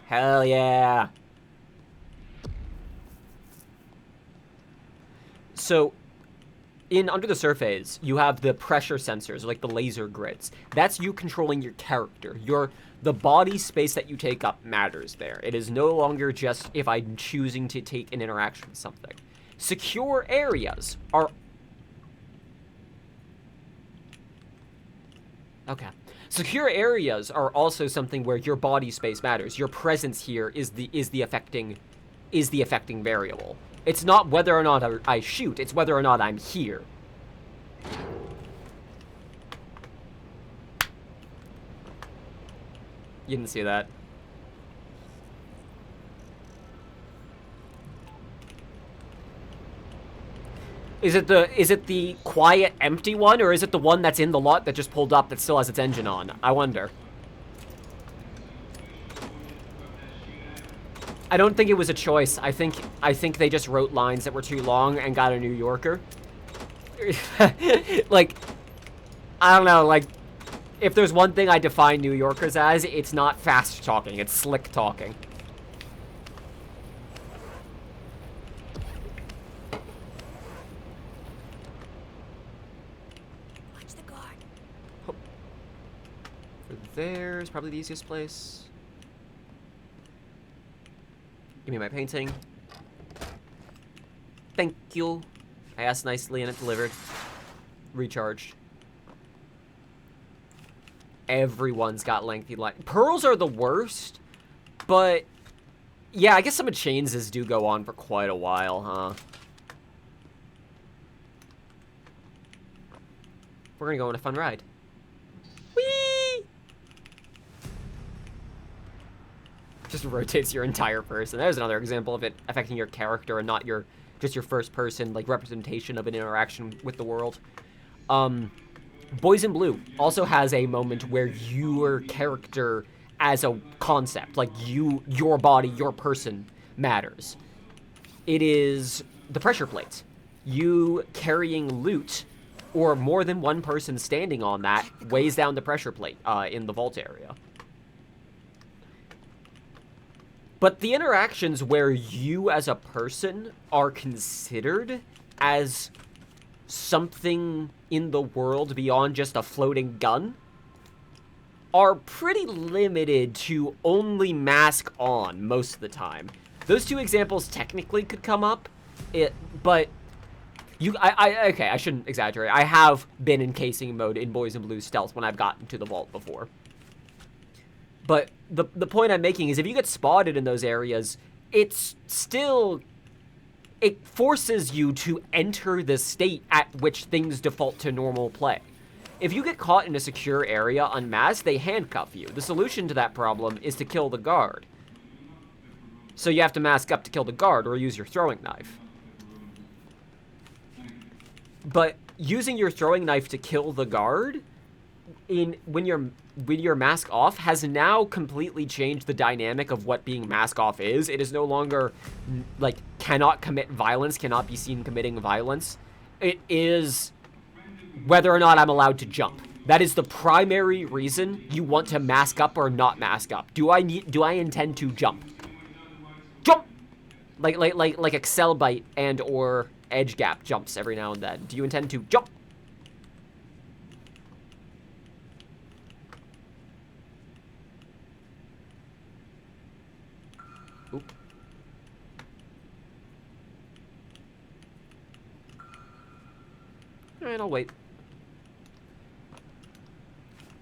hell yeah. So, in Under the Surface, you have the pressure sensors, like the laser grids. That's you controlling your character. The body space that you take up matters there. It is no longer just if I'm choosing to take an interaction with something. Secure areas are... Okay. Secure areas are also something where your body space matters. Your presence here is the affecting variable. It's not whether or not I shoot, it's whether or not I'm here. You didn't see that. Is it the quiet, empty one, or is it the one that's in the lot that just pulled up that still has its engine on? I wonder. I don't think it was a choice. I think they just wrote lines that were too long and got a New Yorker. Like, I don't know, like, if there's one thing I define New Yorkers as, it's not fast talking, it's slick talking. Watch the guard. Oh. There's probably the easiest place. Give me my painting. Thank you. I asked nicely and it delivered. Recharged. Everyone's got lengthy line. Pearls are the worst, but yeah, I guess some of Chains' do go on for quite a while, huh? We're gonna go on a fun ride. Whee! Just rotates your entire person. There's another example of it affecting your character and not just your first person, like, representation of an interaction with the world. Boys in Blue also has a moment where your character as a concept, like your body, your person, matters. It is the pressure plate. You carrying loot, or more than one person standing on that, weighs down the pressure plate in the vault area. But the interactions where you as a person are considered as something in the world beyond just a floating gun are pretty limited to only mask on most of the time. Those two examples technically could come up, but okay, I shouldn't exaggerate. I have been in casing mode in Boys in Blue stealth when I've gotten to the vault before. But the point I'm making is if you get spotted in those areas, it's still... It forces you to enter the state at which things default to normal play. If you get caught in a secure area unmasked, they handcuff you. The solution to that problem is to kill the guard. So you have to mask up to kill the guard or use your throwing knife. But using your throwing knife to kill the guard when you're mask off has now completely changed the dynamic of what being mask off is. It is no longer like cannot commit violence, cannot be seen committing violence. It is whether or not I'm allowed to jump. That is the primary reason you want to mask up or not mask up. Do I intend to jump? Jump! Like Excel Bite and or Edge Gap jumps every now and then. Do you intend to jump? Oop. Alright, I'll wait.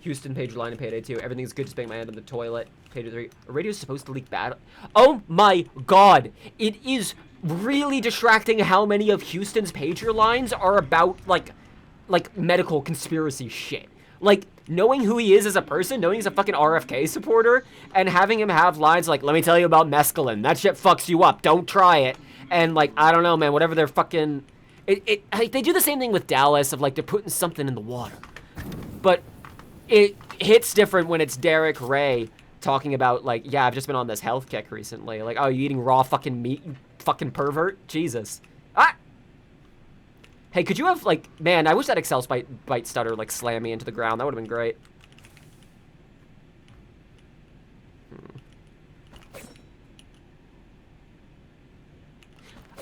Houston, Page Line, and Payday 2. Everything's good, just bang my hand on the toilet. Payday 3. A radio's supposed to leak bad. Oh my god! It is really distracting how many of Houston's pager lines are about, like medical conspiracy shit. Like, knowing who he is as a person, knowing he's a fucking RFK supporter, and having him have lines like, let me tell you about mescaline. That shit fucks you up. Don't try it. And, like, I don't know, man, whatever they're fucking... Like, they do the same thing with Dallas of, like, they're putting something in the water. But it hits different when it's Derek Ray talking about, like, yeah, I've just been on this health kick recently. Like, oh, you eating raw fucking meat, you fucking pervert? Jesus. Ah! Hey, could you have, like, man, I wish that Excel bite stutter, like, slammed me into the ground. That would have been great.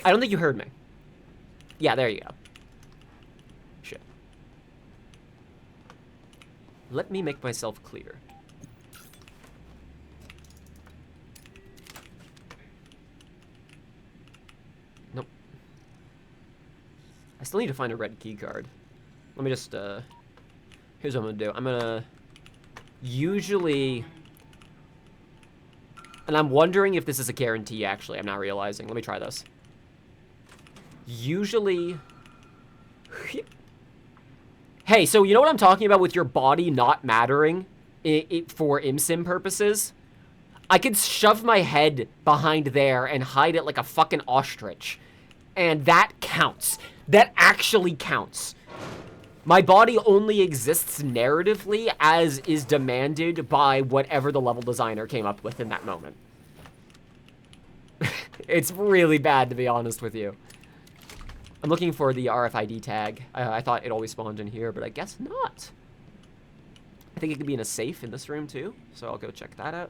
I don't think you heard me. Yeah, there you go. Shit. Let me make myself clear. Nope. I still need to find a red key card. Let me just, here's what I'm gonna do. I'm gonna usually... And I'm wondering if this is a guarantee, actually. I'm not realizing. Let me try this. Usually... Hey, so you know what I'm talking about with your body not mattering for ImSim purposes? I could shove my head behind there and hide it like a fucking ostrich. And that counts. That actually counts. My body only exists narratively as is demanded by whatever the level designer came up with in that moment. It's really bad, to be honest with you. I'm looking for the RFID tag. I thought it always spawned in here, but I guess not. I think it could be in a safe in this room, too. So I'll go check that out.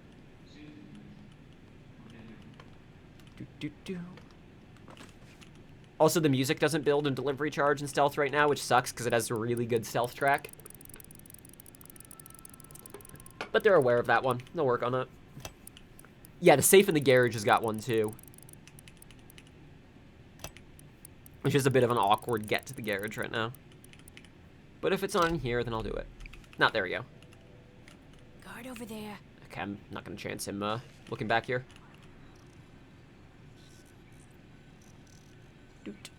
Also, the music doesn't build in delivery charge and stealth right now, which sucks because it has a really good stealth track. But they're aware of that one. They'll work on it. Yeah, the safe in the garage has got one, too. Which is a bit of an awkward get to the garage right now. But if it's on here, then I'll do it. Not, there we go. Guard over there. Okay, I'm not going to chance him looking back here. Doot.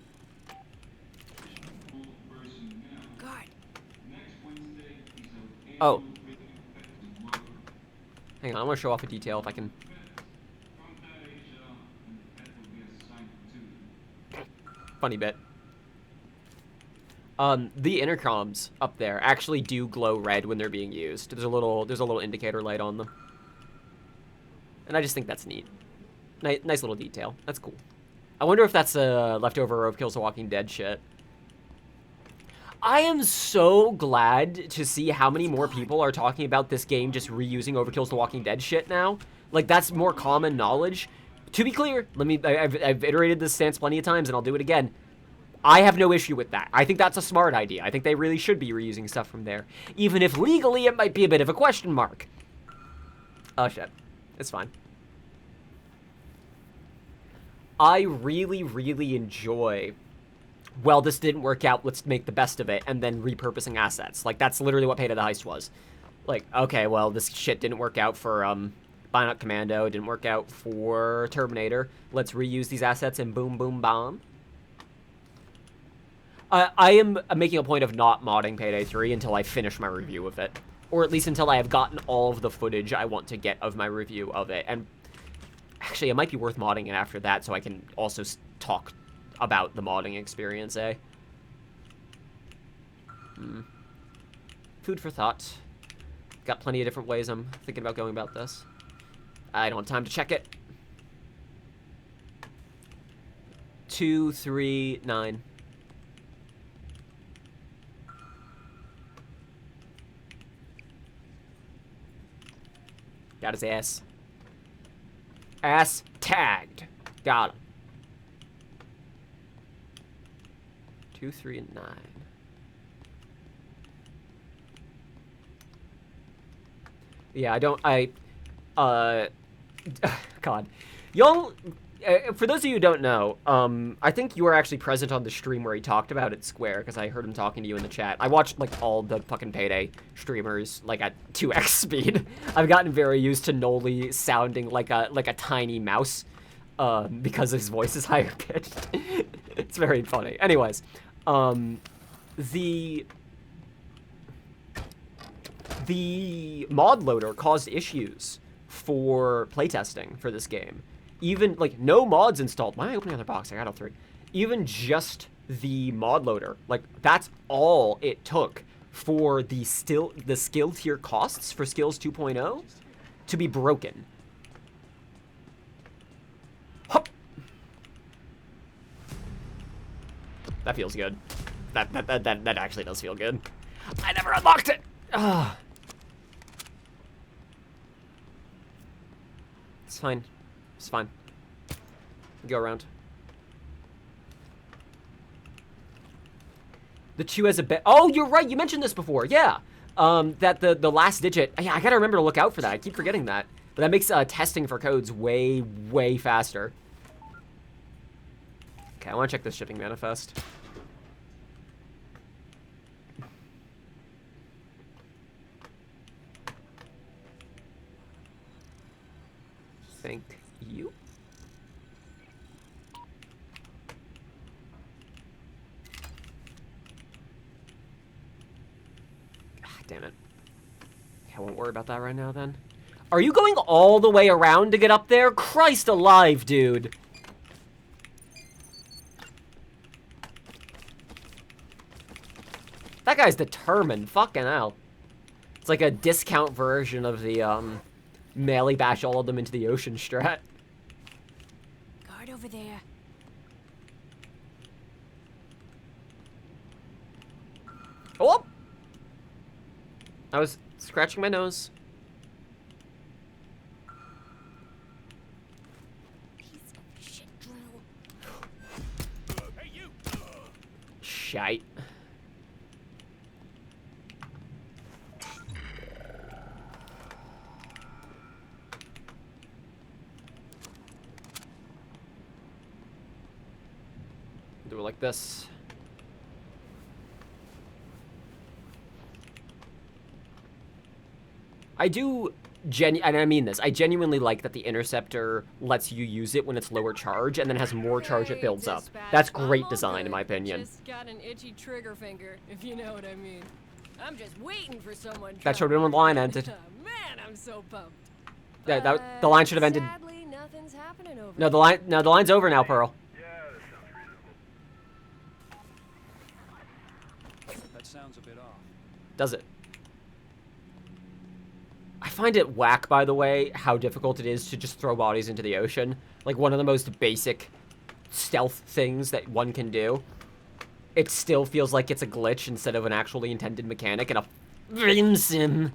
Guard. Oh. Hang on, I want to show off a detail if I can. Funny bit. The intercoms up there actually do glow red when they're being used. There's a little indicator light on them. And I just think that's neat. Nice little detail. That's cool. I wonder if that's a leftover of Kills the Walking Dead shit. I am so glad to see how many more people are talking about this game just reusing Overkill's The Walking Dead shit now. Like, that's more common knowledge. To be clear, I've iterated this stance plenty of times, and I'll do it again. I have no issue with that. I think that's a smart idea. I think they really should be reusing stuff from there. Even if legally it might be a bit of a question mark. Oh, shit. It's fine. I really, really enjoy, well, this didn't work out, let's make the best of it, and then repurposing assets. Like, that's literally what Payday the Heist was. Like, okay, well, this shit didn't work out for, Bionic Commando, it didn't work out for Terminator. Let's reuse these assets and boom, boom, bomb. I am making a point of not modding Payday 3 until I finish my review of it. Or at least until I have gotten all of the footage I want to get of my review of it. And actually, it might be worth modding it after that so I can also talk about the modding experience, eh? Food for thought. Got plenty of different ways I'm thinking about going about this. I don't have time to check it. 2, 3, 9. Got his ass. Ass tagged. Got him. 2, 3, and 9. Yeah, God. Y'all, for those of you who don't know, I think you were actually present on the stream where he talked about it Square, because I heard him talking to you in the chat. I watched, like, all the fucking Payday streamers, like, at 2x speed. I've gotten very used to Noli sounding like a tiny mouse, because his voice is higher pitched. It's very funny. Anyways, the mod loader caused issues for playtesting for this game. Even, like, no mods installed. Why am I opening another box? I got all 3. Even just the mod loader, like, that's all it took for the skill tier costs for Skills 2.0 to be broken. Hup. That feels good. That actually does feel good. I never unlocked it! Ugh. It's fine. It's fine. Go around. The 2 has a bet. Oh, you're right. You mentioned this before. Yeah. That the last digit. Yeah, I gotta remember to look out for that. I keep forgetting that. But that makes testing for codes way, way faster. Okay, I want to check this shipping manifest. Thank you. Damn it. I won't worry about that right now, then. Are you going all the way around to get up there? Christ alive, dude. That guy's determined. Fucking hell. It's like a discount version of the, melee bash all of them into the ocean strat. Guard over there. Oh! I was scratching my nose. Piece of shit drill. Hey, you! Shite. Do it like this. I do and I mean this, I genuinely like that the interceptor lets you use it when it's lower charge and then has more charge it builds up. That's great design in my opinion. Just got an itchy trigger finger, if you know what I mean. I'm just waiting for someone. That should have been when the line ended. Man, I'm so pumped. Yeah, the line should have ended. Sadly, nothing's happening over No, the line's over now, Pearl. Yeah, that sounds reasonable. That sounds a bit off. Does it? I find it whack, by the way, how difficult it is to just throw bodies into the ocean. Like, one of the most basic stealth things that one can do. It still feels like it's a glitch instead of an actually intended mechanic in a ImSim.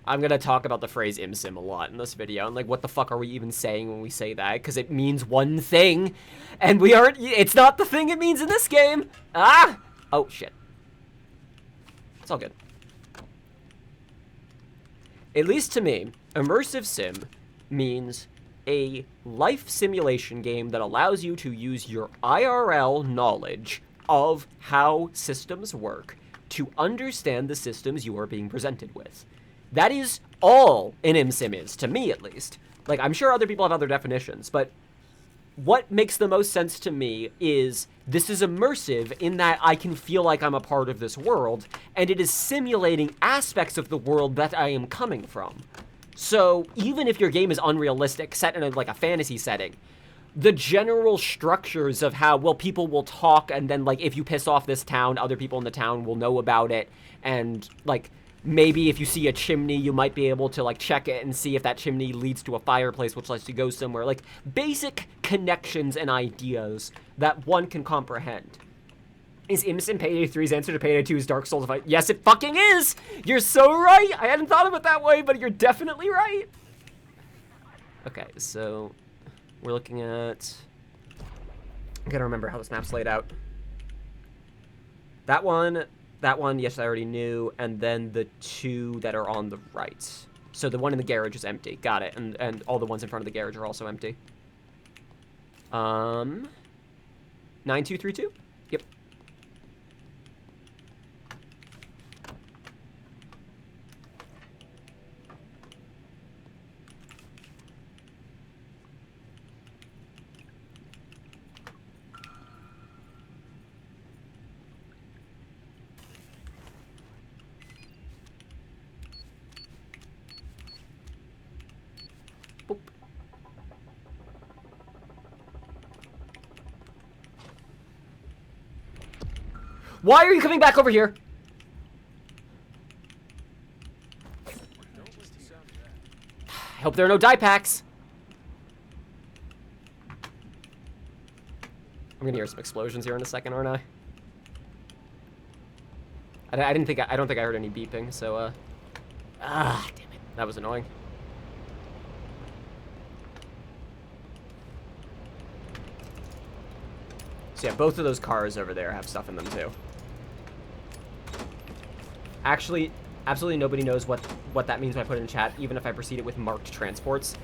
I'm gonna talk about the phrase ImSim a lot in this video, and like, what the fuck are we even saying when we say that? Because it means one thing, and we aren't, it's not the thing it means in this game! Ah! Oh, shit. It's all good. At least to me, immersive sim means a life simulation game that allows you to use your IRL knowledge of how systems work to understand the systems you are being presented with. That is all an ImSim is, to me at least. Like, I'm sure other people have other definitions, but what makes the most sense to me is this is immersive in that I can feel like I'm a part of this world, and it is simulating aspects of the world that I am coming from. So even if your game is unrealistic, set in like a fantasy setting, the general structures of how, well, people will talk, and then like if you piss off this town, other people in the town will know about it, and like maybe if you see a chimney, you might be able to like check it and see if that chimney leads to a fireplace, which lets you go somewhere. Like basic connections and ideas that one can comprehend. Is ImSim Payday 3's answer to Payday 2's Dark Souls fight? Yes, it fucking is! You're so right! I hadn't thought of it that way, but you're definitely right! Okay, so we're looking at... I gotta remember how this map's laid out. That one, yes, I already knew, and then the two that are on the right. So the one in the garage is empty. Got it. And all the ones in front of the garage are also empty. 9232? Yep. Why are you coming back over here? I hope there are no die packs. I'm gonna hear some explosions here in a second, aren't I? I don't think I heard any beeping, so damn it. That was annoying. So yeah, both of those cars over there have stuff in them too. Actually, absolutely nobody knows what that means when I put it in chat, even if I precede it with marked transports.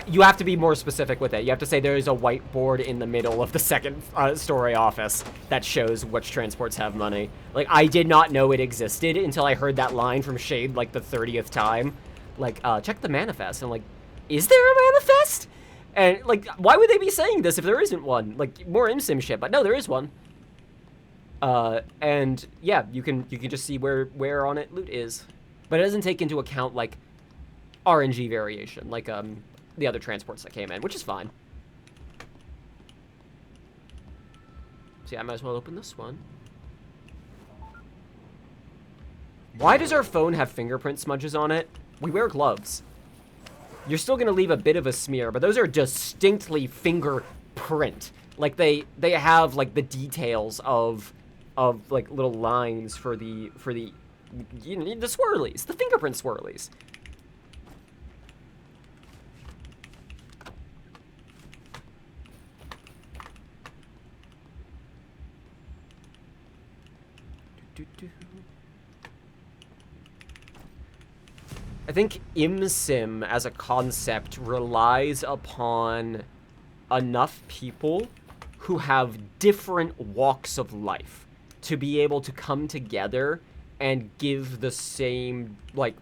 You have to be more specific with it. You have to say there is a whiteboard in the middle of the second story office that shows which transports have money. Like, I did not know it existed until I heard that line from Shade, like, the 30th time. Like, check the manifest. And I'm like, is there a manifest? And, like, why would they be saying this if there isn't one? Like, more ImSim shit, but no, there is one. And, yeah, you can just see where on it loot is. But it doesn't take into account, like, RNG variation, like the other transports that came in, which is fine. So yeah, I might as well open this one. Why does our phone have fingerprint smudges on it? We wear gloves. You're still gonna leave a bit of a smear, but those are distinctly fingerprint. Like they have like the details of like little lines for the you know, the swirlies, the fingerprint swirlies. I think ImSim as a concept relies upon enough people who have different walks of life to be able to come together and give the same, like,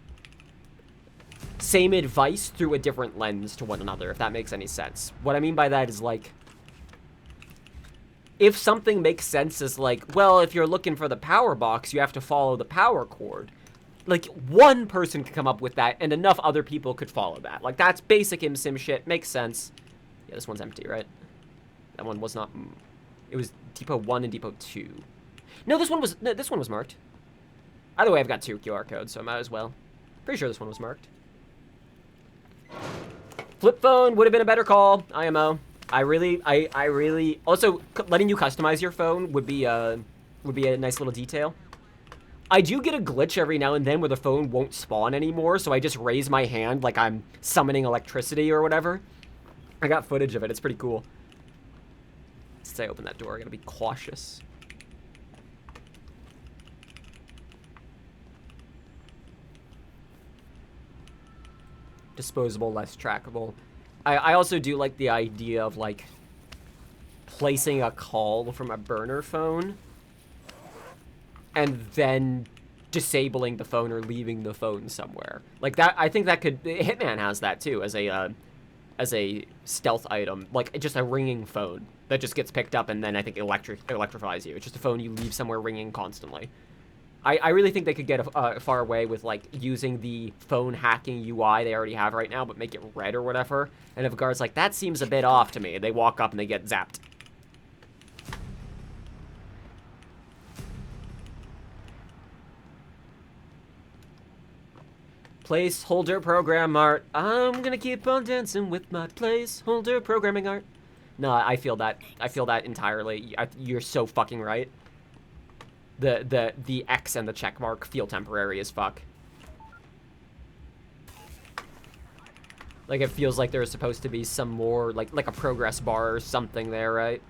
same advice through a different lens to one another, if that makes any sense. What I mean by that is, like, if something makes sense as, like, well, if you're looking for the power box, you have to follow the power cord. Like, one person could come up with that, and enough other people could follow that. Like, that's basic ImSim shit. Makes sense. Yeah, this one's empty, right? That one was not... It was Depot 1 and Depot 2. No, this one was marked. Either way, I've got 2 QR codes, so I might as well. Pretty sure this one was marked. Flip phone would have been a better call. IMO. I really... Also, letting you customize your phone would be a nice little detail. I do get a glitch every now and then where the phone won't spawn anymore, so I just raise my hand like I'm summoning electricity or whatever. I got footage of it. It's pretty cool. Since I open that door, I gotta be cautious. Disposable, less trackable. I also do like the idea of, like, placing a call from a burner phone and then disabling the phone or leaving the phone somewhere. Like, that, I think that could... Hitman has that, too, as a stealth item. Like, just a ringing phone that just gets picked up and then I think electrifies you. It's just a phone you leave somewhere ringing constantly. I really think they could get far away with, like, using the phone hacking UI they already have right now, but make it red or whatever. And if a guard's like, that seems a bit off to me, they walk up and they get zapped. Placeholder program art. I'm gonna keep on dancing with my placeholder programming art. No, I feel that. I feel that entirely. You're so fucking right. The X and the check mark feel temporary as fuck. Like, it feels like there's supposed to be some more, like a progress bar or something there, right?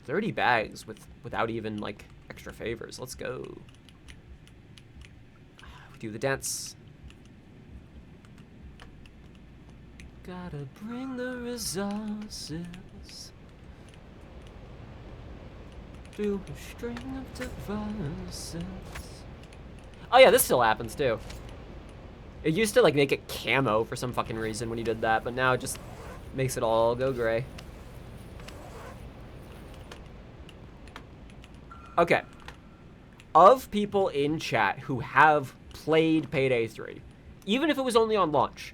30 bags without even, like, extra favors. Let's go. Do the dance. Gotta bring the resources. Do a string of devices. Oh yeah, this still happens too. It used to, like, make it camo for some fucking reason when you did that, but now it just makes it all go gray. Okay. Of people in chat who have played Payday 3, even if it was only on launch,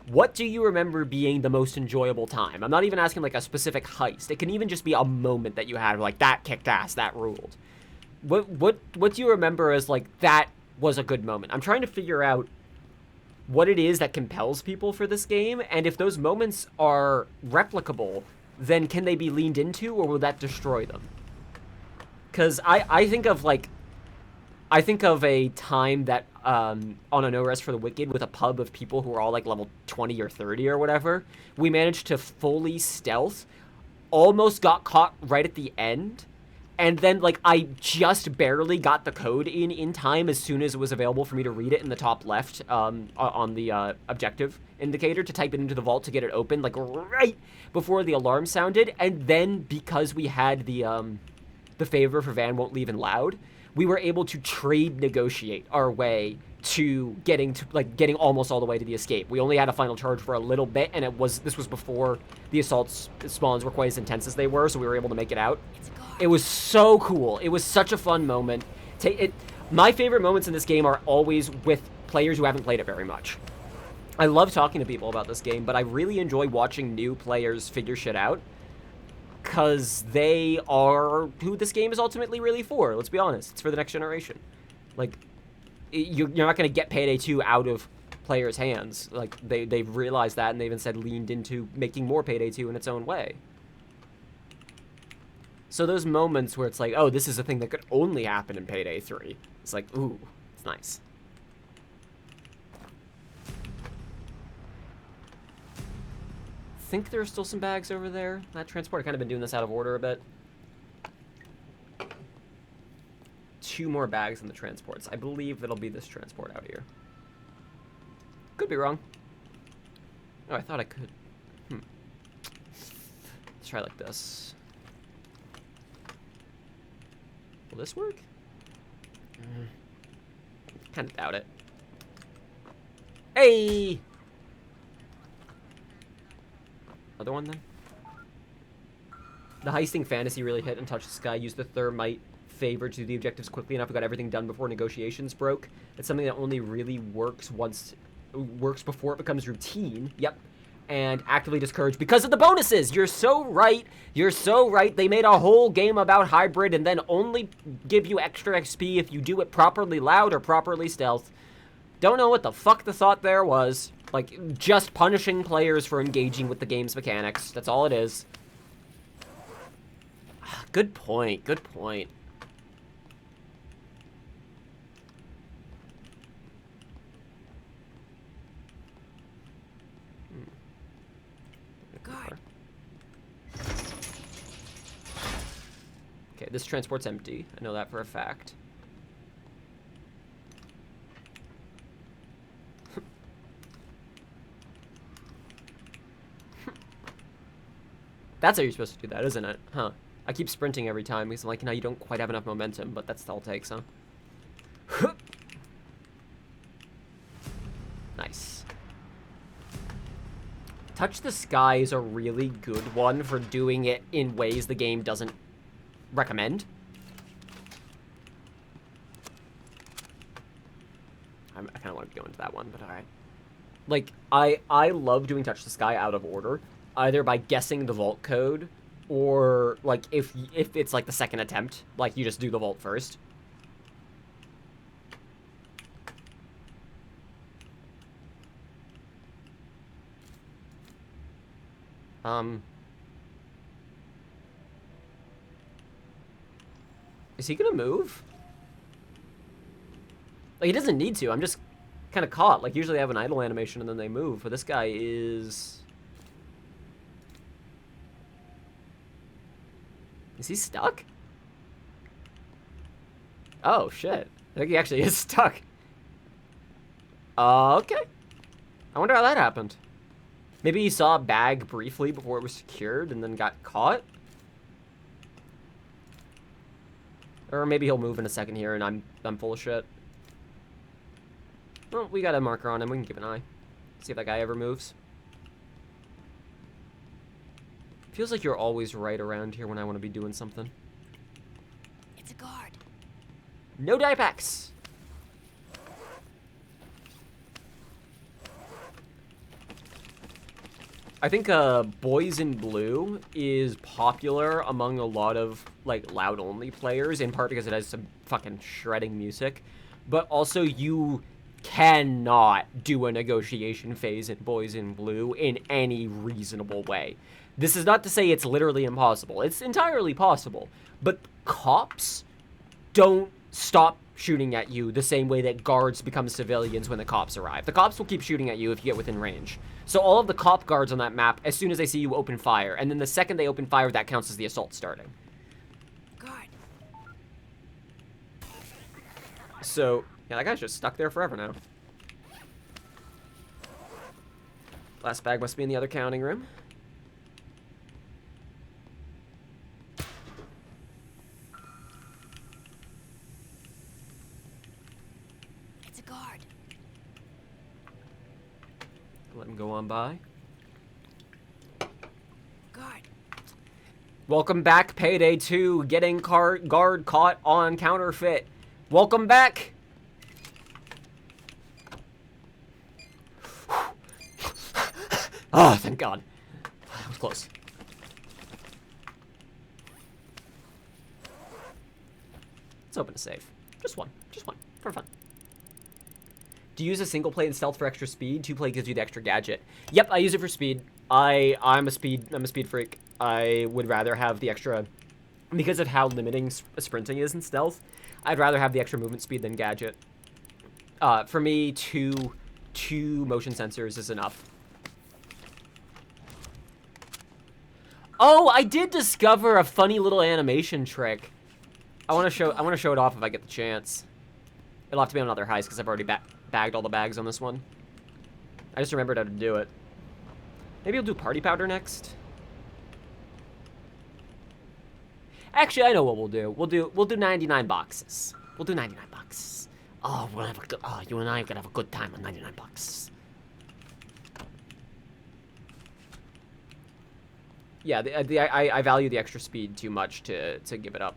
What do you remember being the most enjoyable time? I'm not even asking like a specific heist. It can even just be a moment that you had like that kicked ass, that ruled. What do you remember as like that was a good moment? I'm trying to figure out what it is that compels people for this game, and if those moments are replicable, then can they be leaned into, or will that destroy them? Because I think of a time that on a No Rest for the Wicked with a pub of people who are all like level 20 or 30 or whatever. We managed to fully stealth, almost got caught right at the end, and then like I just barely got the code in time as soon as it was available for me to read it in the top left on the objective indicator to type it into the vault to get it open, like right before the alarm sounded. And then because we had the favor for Van Won't Leave and Loud, we were able to trade negotiate our way to getting almost all the way to the escape. We only had a final charge for a little bit, and this was before the assault spawns were quite as intense as they were, so we were able to make it out. It was so cool. It was such a fun moment. My favorite moments in this game are always with players who haven't played it very much. I love talking to people about this game, but I really enjoy watching new players figure shit out, because they are who this game is ultimately really for. Let's be honest. It's for the next generation. Like, you're not going to get Payday 2 out of players' hands. Like, they've realized that, and they've instead leaned into making more Payday 2 in its own way. So those moments where it's like, oh, this is a thing that could only happen in Payday 3. It's like, ooh, it's nice. I think there are still some bags over there. That transport, I've kind of been doing this out of order a bit. 2 more bags in the transports. I believe it'll be this transport out here. Could be wrong. Oh, I thought I could. Let's try like this. Will this work? Kind of doubt it. Hey! Other one then? The heisting fantasy really hit and touched the sky. Used the thermite favor to do the objectives quickly enough. We got everything done before negotiations broke. It's something that only really works before it becomes routine. Yep. And actively discouraged because of the bonuses. You're so right. You're so right. They made a whole game about hybrid and then only give you extra XP if you do it properly loud or properly stealth. Don't know what the fuck the thought there was. Like, just punishing players for engaging with the game's mechanics. That's all it is. Good point. Good point. God. Okay, this transport's empty. I know that for a fact. That's how you're supposed to do that, isn't it? Huh. I keep sprinting every time because I'm like, now you don't quite have enough momentum, but that's all it takes, huh? Nice. Touch the Sky is a really good one for doing it in ways the game doesn't recommend. I kind of want to go into that one, but alright. Like, I love doing Touch the Sky out of order, either by guessing the vault code, or, like, if it's, like, the second attempt, like, you just do the vault first. Is he gonna move? Like, he doesn't need to. I'm just kind of caught. Like, usually I have an idle animation and then they move, but this guy is... Is he stuck? Oh, shit. I think he actually is stuck. Okay. I wonder how that happened. Maybe he saw a bag briefly before it was secured and then got caught? Or maybe he'll move in a second here and I'm full of shit. Well, we got a marker on him. We can keep an eye. See if that guy ever moves. Feels like you're always right around here when I want to be doing something. It's a guard. No die packs. I think Boys in Blue is popular among a lot of like loud only players, in part because it has some fucking shredding music, but also you cannot do a negotiation phase in Boys in Blue in any reasonable way. This is not to say it's literally impossible. It's entirely possible, but cops don't stop shooting at you the same way that guards become civilians when the cops arrive. The cops will keep shooting at you if you get within range. So all of the cop guards on that map, as soon as they see you, open fire, and then the second they open fire, that counts as the assault starting. Guard. So, yeah, that guy's just stuck there forever now. Last bag must be in the other counting room. It's a guard. Let him go on by. Guard. Welcome back, Payday 2, getting guard caught on counterfeit. Welcome back. Oh, thank God. That was close. Let's open a safe. Just one, for fun. Do you use a single play in stealth for extra speed? Two play gives you the extra gadget. Yep, I use it for speed. I'm a speed freak. I would rather have the extra, because of how limiting sprinting is in stealth, I'd rather have the extra movement speed than gadget. For me, two motion sensors is enough. Oh, I did discover a funny little animation trick. I want to show it off if I get the chance. It'll have to be on another heist because I've already bagged all the bags on this one. I just remembered how to do it. Maybe I'll do party powder next. Actually, I know what we'll do. We'll do 99 boxes. We'll do 99 boxes. Oh, we'll have a good. Oh, you and I are gonna have a good time on 99 boxes. Yeah, I value the extra speed too much to give it up.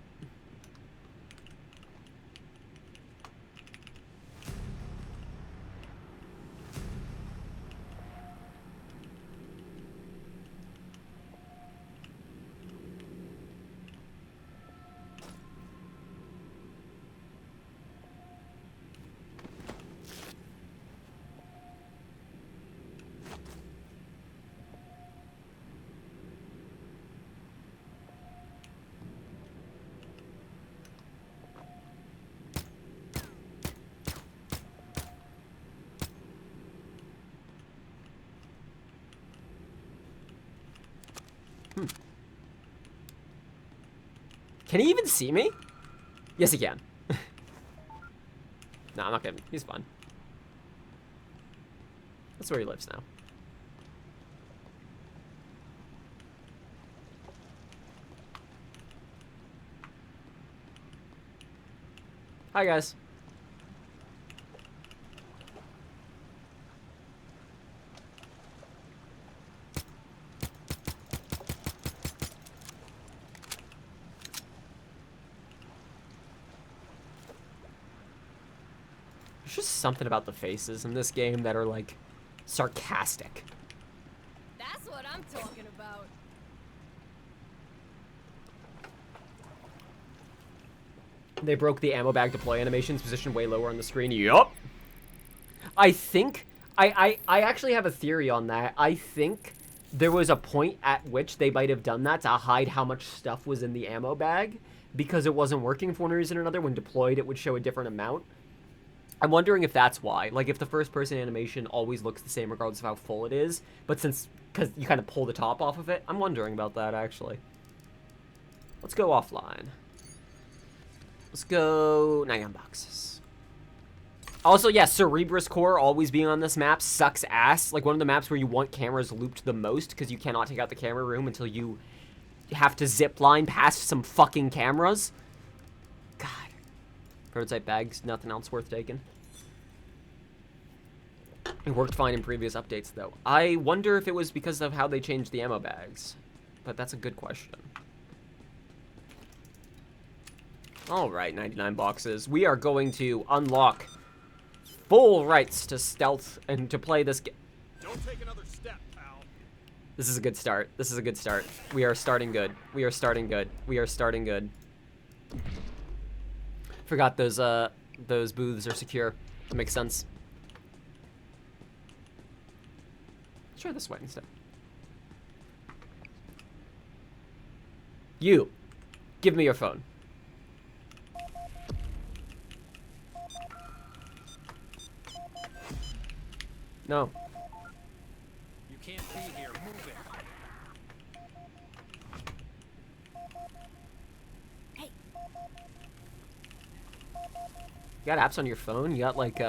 Can he even see me? Yes, he can. No, I'm not kidding. He's fine. That's where he lives now. Hi, guys. There's just something about the faces in this game that are, like, sarcastic. That's what I'm talking about. They broke the ammo bag deploy animations, positioned way lower on the screen. Yup. I think, I actually have a theory on that. I think there was a point at which they might have done that to hide how much stuff was in the ammo bag, because it wasn't working for one reason or another. When deployed, it would show a different amount. I'm wondering if that's why. Like, if the first-person animation always looks the same regardless of how full it is, but because you kind of pull the top off of it, I'm wondering about that, actually. Let's go offline. Let's go 99 boxes. Also, yeah, Cerebrus Core always being on this map sucks ass. Like, one of the maps where you want cameras looped the most, because you cannot take out the camera room until you have to zip line past some fucking cameras. God. Prototype bags, nothing else worth taking. It worked fine in previous updates, though. I wonder if it was because of how they changed the ammo bags. But that's a good question. Alright, 99 boxes. We are going to unlock full rights to stealth and to play this game. Don't take another step, pal. This is a good start. This is a good start. We are starting good. We are starting good. We are starting good. Forgot those booths are secure. That makes sense. Let's try this way instead. You, give me your phone. No. You can't be here. Move it. Hey, You got apps on your phone? You got like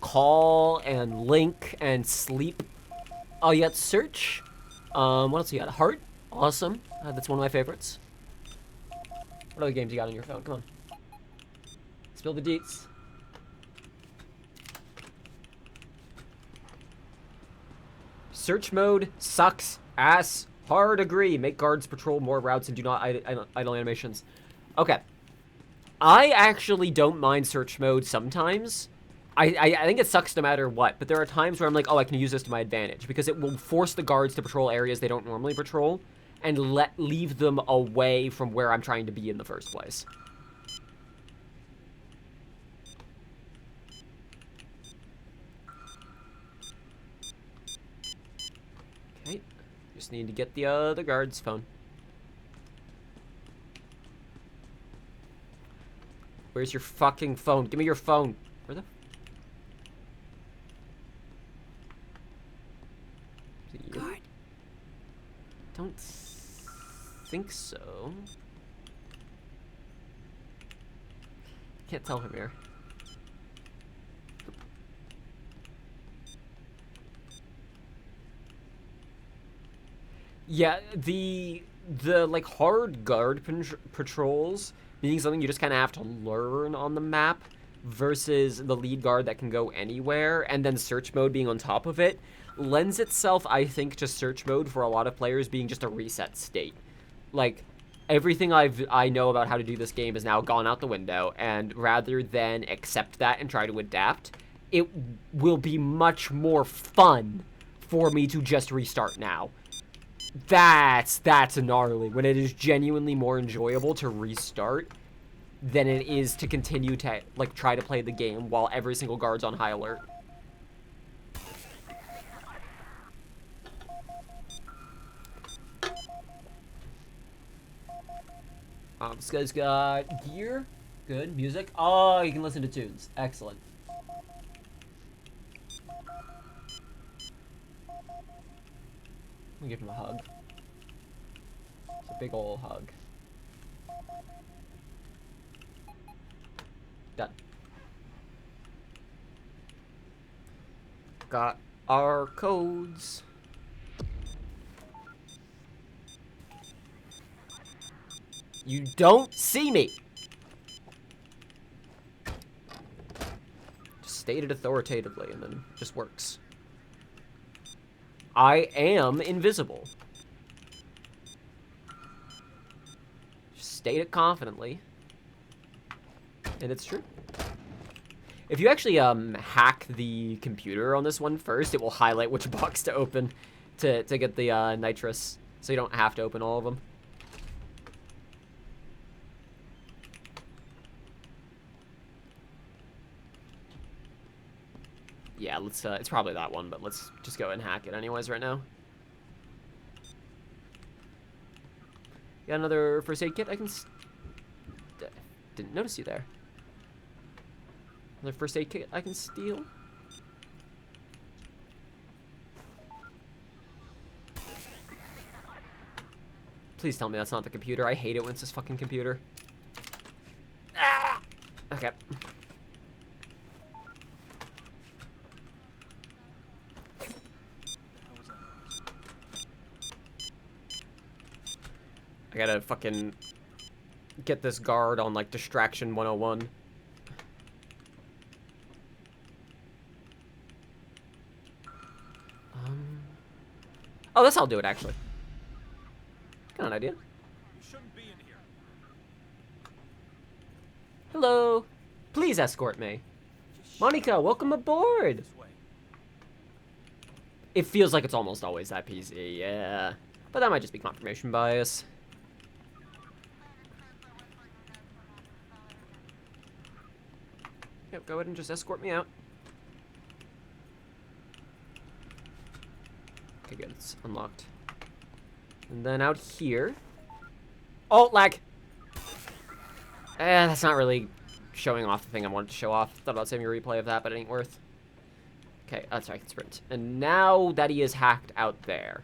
call and link and sleep. Oh, you got search. What else you got? Heart. Awesome. That's one of my favorites. What other games you got on your phone? Come on. Spill the deets. Search mode sucks ass. Hard agree. Make guards patrol more routes and do not idle animations. Okay. I actually don't mind search mode sometimes. I think it sucks no matter what, but there are times where I'm like, oh, I can use this to my advantage because it will force the guards to patrol areas they don't normally patrol and leave them away from where I'm trying to be in the first place. Okay, just need to get the other guard's phone. Where's your fucking phone? Give me your phone. Where the? Is it you? guard. Don't think so. Can't tell from here. Yeah, the like hard guard patrols being something you just kind of have to learn on the map versus the lead guard that can go anywhere, and then search mode being on top of it lends itself, I think, to search mode for a lot of players being just a reset state. Like, everything I know about how to do this game has now gone out the window, and rather than accept that and try to adapt, it will be much more fun for me to just restart now. That's gnarly, when it is genuinely more enjoyable to restart than it is to continue to, like, try to play the game while every single guard's on high alert. This guy's got gear. Good. Music. Oh, you can listen to tunes. Excellent. Let me give him a hug. It's a big ol' hug. Done. Got our codes. You don't see me. Just state it authoritatively and then it just works. I am invisible. Just state it confidently. And it's true. If you actually hack the computer on this one first, it will highlight which box to open to get the nitrous, so you don't have to open all of them. Yeah, let's, it's probably that one, but let's just go and hack it anyways right now. Got another first aid kit I can didn't notice you there. Another first aid kit I can steal. Please tell me that's not the computer. I hate it when it's this fucking computer. Ah! Okay. I gotta fucking get this guard on, like, Distraction 101. Oh, this I'll do it, actually. Got an idea. You shouldn't be in here. Hello. Please escort me. Monica, welcome aboard. This way. It feels like it's almost always that PC, yeah. But that might just be confirmation bias. Yep, go ahead and just escort me out. Okay, good, it's unlocked. And then out here... Oh, lag! That's not really showing off the thing I wanted to show off. Thought about saving a replay of that, but it ain't worth. Okay, that's right, I can sprint. And now that he is hacked out there,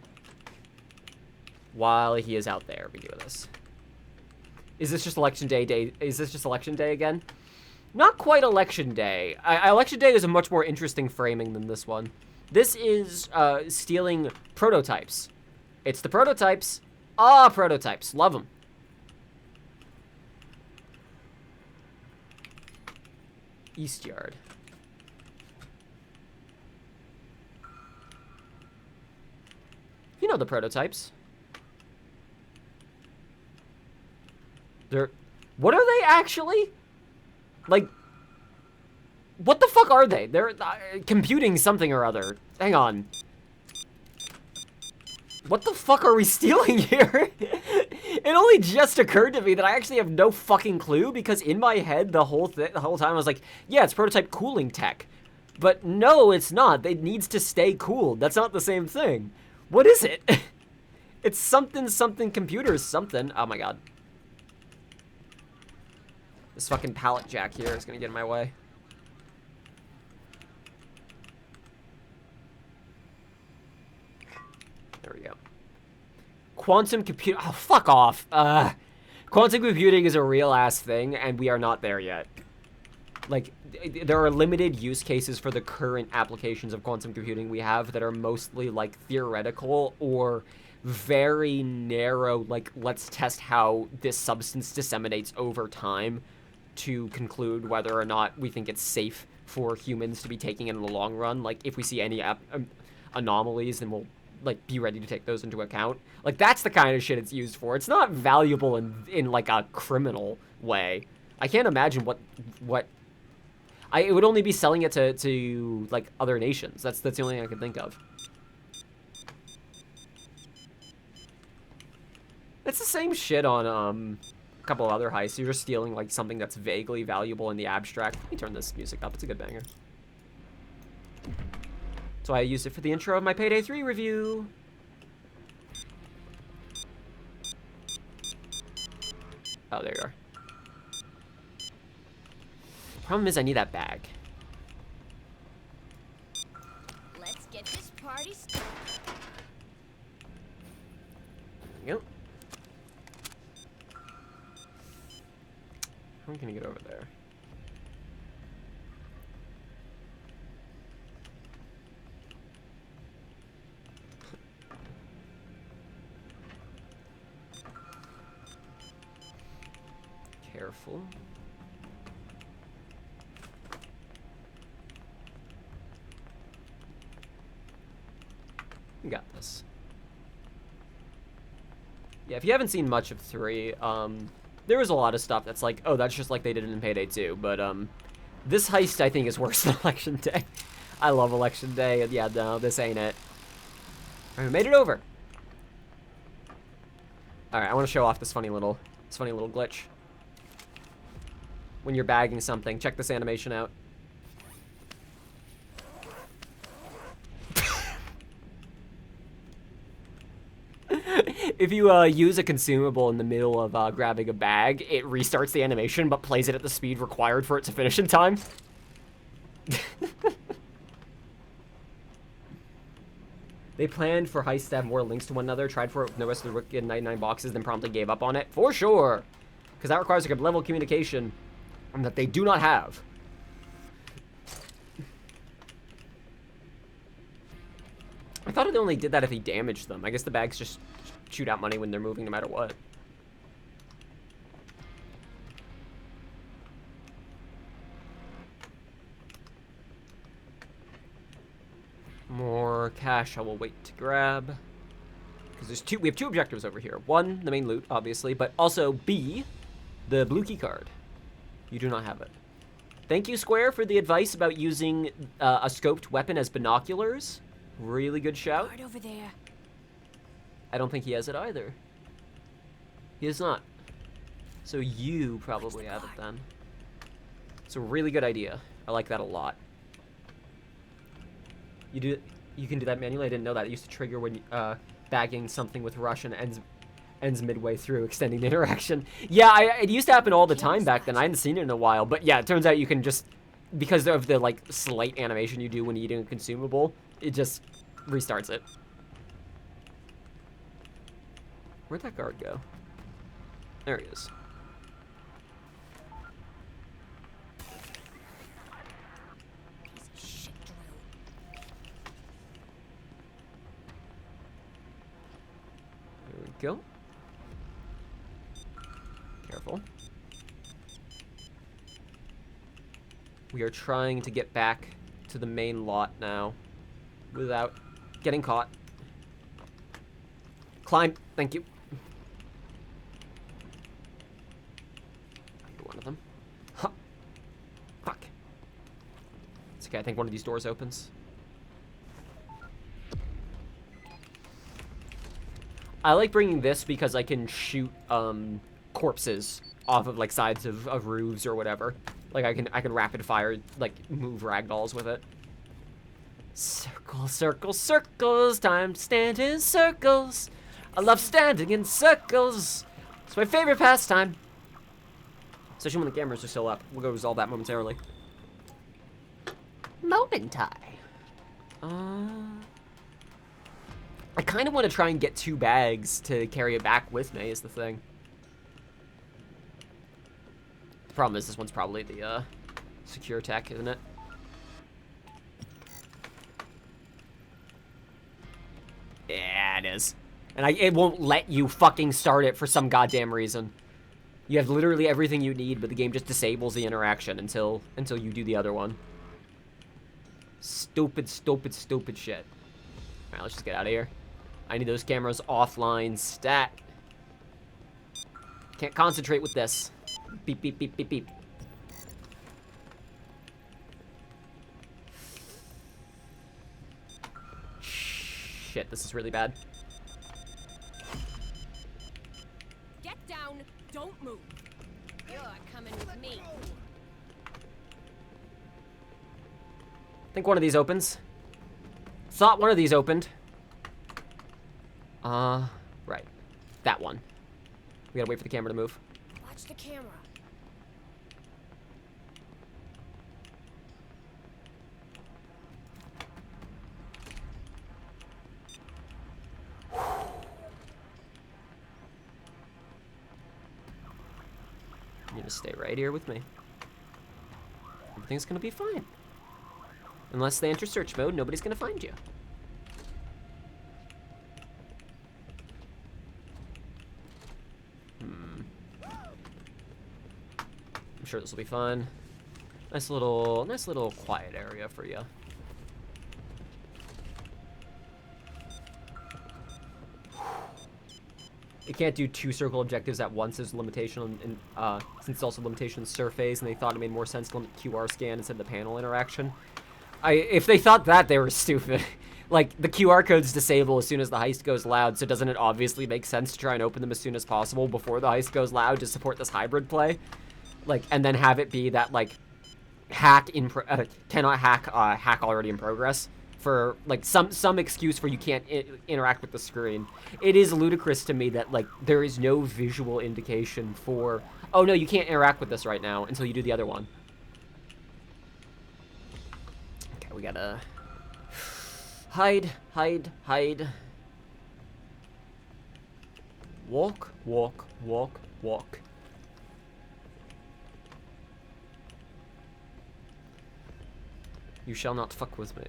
while he is out there, we do this. Is this just election day? Is this just election day again? Not quite election day. Election day is a much more interesting framing than this one. This is stealing prototypes. It's the prototypes. Ah, prototypes. Love them. East Yard. You know the prototypes. What are they actually? Like, what the fuck are they? They're computing something or other. Hang on. What the fuck are we stealing here? It only just occurred to me that I actually have no fucking clue, because in my head the whole time I was like, yeah, it's prototype cooling tech. But no, it's not. It needs to stay cooled. That's not the same thing. What is it? It's something computers something. Oh my god. This fucking pallet jack here is gonna get in my way. There we go. Quantum compute. Oh, fuck off. Quantum computing is a real ass thing, and we are not there yet. Like, there are limited use cases for the current applications of quantum computing we have that are mostly, like, theoretical or very narrow, like, let's test how this substance disseminates over time to conclude whether or not we think it's safe for humans to be taking in the long run. Like, if we see any anomalies, then we'll, like, be ready to take those into account. Like, that's the kind of shit it's used for. It's not valuable in like, a criminal way. I can't imagine what... it would only be selling it to like, other nations. That's the only thing I can think of. It's the same shit on, a couple of other heists. You're just stealing, like, something that's vaguely valuable in the abstract. Let me turn this music up. It's a good banger. That's why I used it for the intro of my Payday 3 review. Oh, there you are. Problem is, I need that bag. Let's get this party started. There you go. How can I get over there? Careful. We got this. Yeah, if you haven't seen much of 3, there is a lot of stuff that's like, oh, that's just like they did it in Payday 2, but, this heist, I think, is worse than Election Day. I love Election Day, and yeah, no, this ain't it. Alright, we made it over. Alright, I want to show off this funny little glitch. When you're bagging something, check this animation out. If you use a consumable in the middle of grabbing a bag, it restarts the animation, but plays it at the speed required for it to finish in time. They planned for heists to have more links to one another, tried for it with no rest of the wicked 99 boxes, then promptly gave up on it. For sure! Because that requires a good level of communication that they do not have. I thought it only did that if he damaged them. I guess the bags just shoot out money when they're moving no matter what. More cash I will wait to grab. Because we have 2 objectives over here. 1, the main loot, obviously, but also B, the blue key card. You do not have it. Thank you, Square, for the advice about using a scoped weapon as binoculars Really good shout. Right over there. I don't think he has it either. He does not. So you probably have it then. It's a really good idea. I like that a lot. You can do that manually. I didn't know that. It used to trigger when bagging something with Russian ends midway through, extending the interaction. Yeah, it used to happen all the time back then. I hadn't seen it in a while, but yeah, it turns out you can just, because of the like slight animation you do when eating a consumable, it just restarts it. Where'd that guard go? There he is. Piece of shit drill. There we go. Careful. We are trying to get back to the main lot now without getting caught. Climb. Thank you. One of them. Huh. Fuck. It's okay. I think one of these doors opens. I like bringing this because I can shoot corpses off of like sides of roofs or whatever. Like I can rapid fire, like move ragdolls with it. Circles, circles, circles, time to stand in circles. I love standing in circles. It's my favorite pastime. Especially when the cameras are still up. We'll go resolve that momentarily. Momentai. I kind of want to try and get 2 bags to carry it back with me is the thing. The problem is this one's probably the secure tech, isn't it? Yeah, it is. And it won't let you fucking start it for some goddamn reason. You have literally everything you need, but the game just disables the interaction until you do the other one. Stupid, stupid, stupid shit. Alright, let's just get out of here. I need those cameras offline stat. Can't concentrate with this. Beep, beep, beep, beep, beep. Shit, this is really bad. Get down. Don't move. You're coming with me. I think one of these opens. Thought one of these opened. Right. That one. We gotta wait for the camera to move. Watch the camera. You just stay right here with me. Everything's gonna be fine. Unless they enter search mode, nobody's gonna find you. I'm sure this will be fun. Nice little quiet area for you. You can't do 2 circle objectives at once. There's a limitation on, since it's also a limitation on surface, and they thought it made more sense to limit QR scan instead of the panel interaction. If they thought that, they were stupid. Like, the QR codes disable as soon as the heist goes loud, so doesn't it obviously make sense to try and open them as soon as possible before the heist goes loud to support this hybrid play? Like, and then have it be that, like, cannot hack, hack already in progress. For, like, some excuse for you can't interact with the screen. It is ludicrous to me that, like, there is no visual indication for, oh no, you can't interact with this right now until you do the other one. Okay, we gotta hide, hide, hide. Walk, walk, walk, walk. You shall not fuck with me.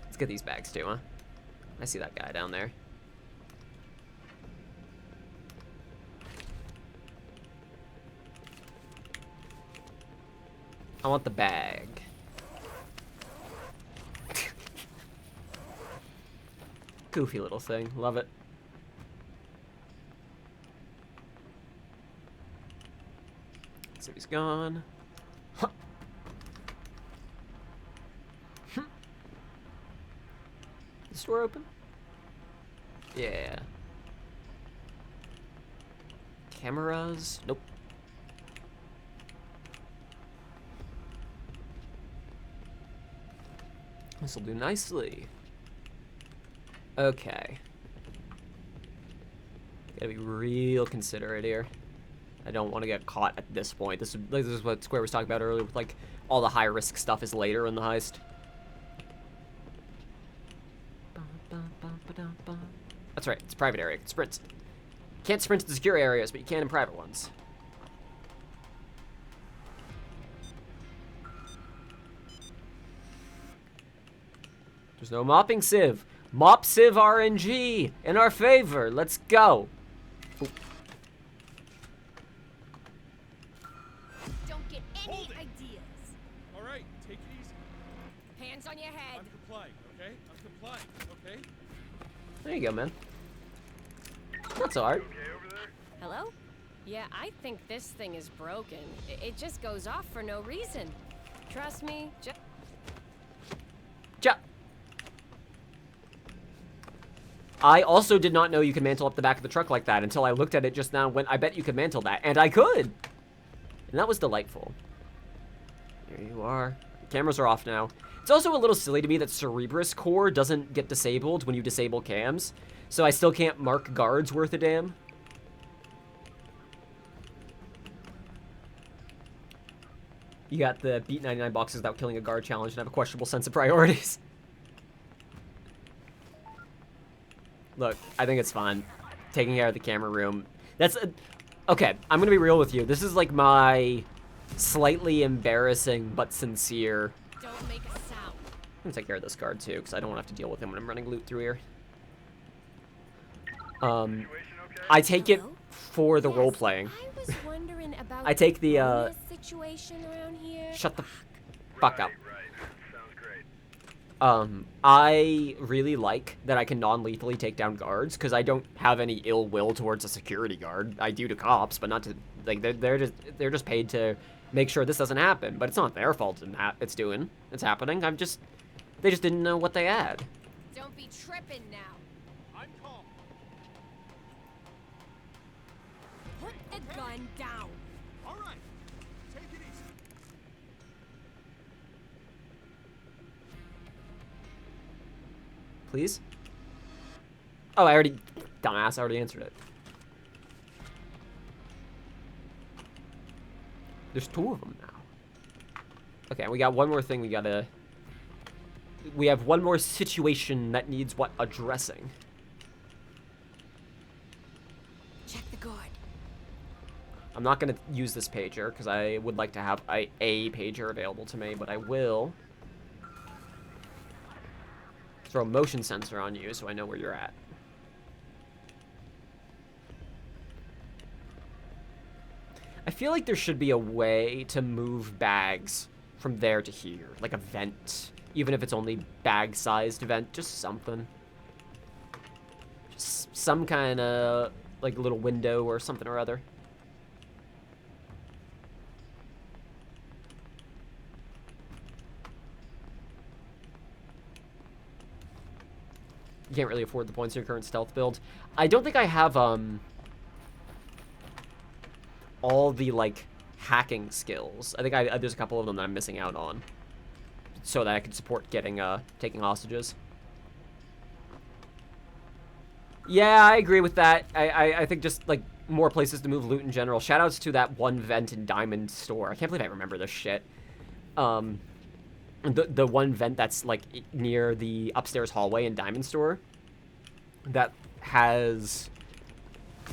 Let's get these bags too, huh? I see that guy down there. I want the bag. Goofy little thing. Love it. So he's gone. Huh. Is this door open? Yeah. Cameras? Nope. This'll do nicely. Okay. Gotta be real considerate here. I don't want to get caught at this point. This is what Square was talking about earlier with, like, all the high-risk stuff is later in the heist. That's right, it's a private area. Sprint. Can't sprint to secure areas, but you can in private ones. There's no mopping sieve. Mop sieve RNG in our favor. Let's go. Oop. Don't get any Hold it. ideas. All right, take it easy. Hands on your head. I'm complying, okay? I'm complying, okay? There you go, man. Not so hard. Okay over there? Hello? Yeah, I think this thing is broken. It just goes off for no reason. Trust me, just... Ja. I also did not know you could mantle up the back of the truck like that until I looked at it just now when I bet you could mantle that. And I could! And that was delightful. There you are. Cameras are off now. It's also a little silly to me that Cerebrus core doesn't get disabled when you disable cams. So I still can't mark guards worth a damn. You got the beat 99 boxes without killing a guard challenge and have a questionable sense of priorities. Look, I think it's fun. Taking care of the camera room. That's okay, I'm gonna be real with you. This is like my slightly embarrassing but sincere. Don't make a sound. I'm gonna take care of this guard too, because I don't want to have to deal with him when I'm running loot through here. Situation okay? I take it Hello? for the Yes, role playing. I was wondering about I take the bonus situation around here. Shut the fuck up. Right. Sounds great. I really like that I can non-lethally take down guards because I don't have any ill will towards a security guard. I do to cops, but not to like they're just paid to make sure this doesn't happen. But it's not their fault it's happening. They just didn't know what they had. Don't be tripping now. I'm calm. Put the gun down. All right, take it easy. Please? Oh, dumbass, I already answered it. There's two of them now. Okay, we got one more thing we have one more situation that needs addressing. Check the guard. I'm not gonna use this pager because I would like to have a pager available to me, but I will throw a motion sensor on you so I know where you're at. I feel like there should be a way to move bags from there to here, like a vent, even if it's only bag-sized vent, just something. Just some kind of like little window or something or other. You can't really afford the points in your current stealth build. I don't think I have all the like hacking skills. I think there's a couple of them that I'm missing out on, so that I can support getting taking hostages. Yeah, I agree with that. I think just like more places to move loot in general. Shoutouts to that one vent in Diamond Store. I can't believe I remember this shit. The one vent that's like near the upstairs hallway in Diamond Store that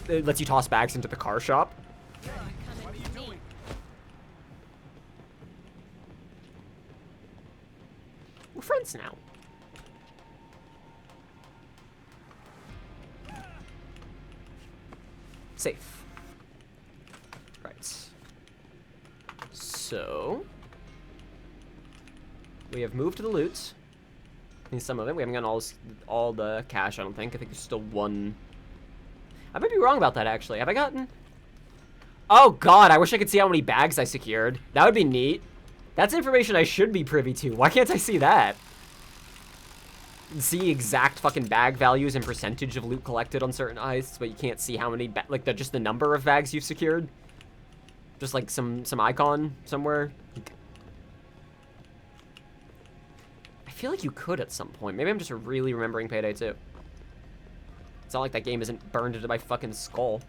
it lets you toss bags into the car shop. What are you doing? We're friends now. Safe. Right. So we have moved to the loot. I think some of it. We haven't gotten all the cash, I don't think. I think there's still one. I might be wrong about that, actually. Have I gotten? Oh, God. I wish I could see how many bags I secured. That would be neat. That's information I should be privy to. Why can't I see that? see exact fucking bag values and percentage of loot collected on certain heists, but you can't see how many, like, just the number of bags you've secured. Just, like, some icon somewhere. I feel like you could at some point. Maybe I'm just really remembering Payday 2. It's not like that game isn't burned into my fucking skull.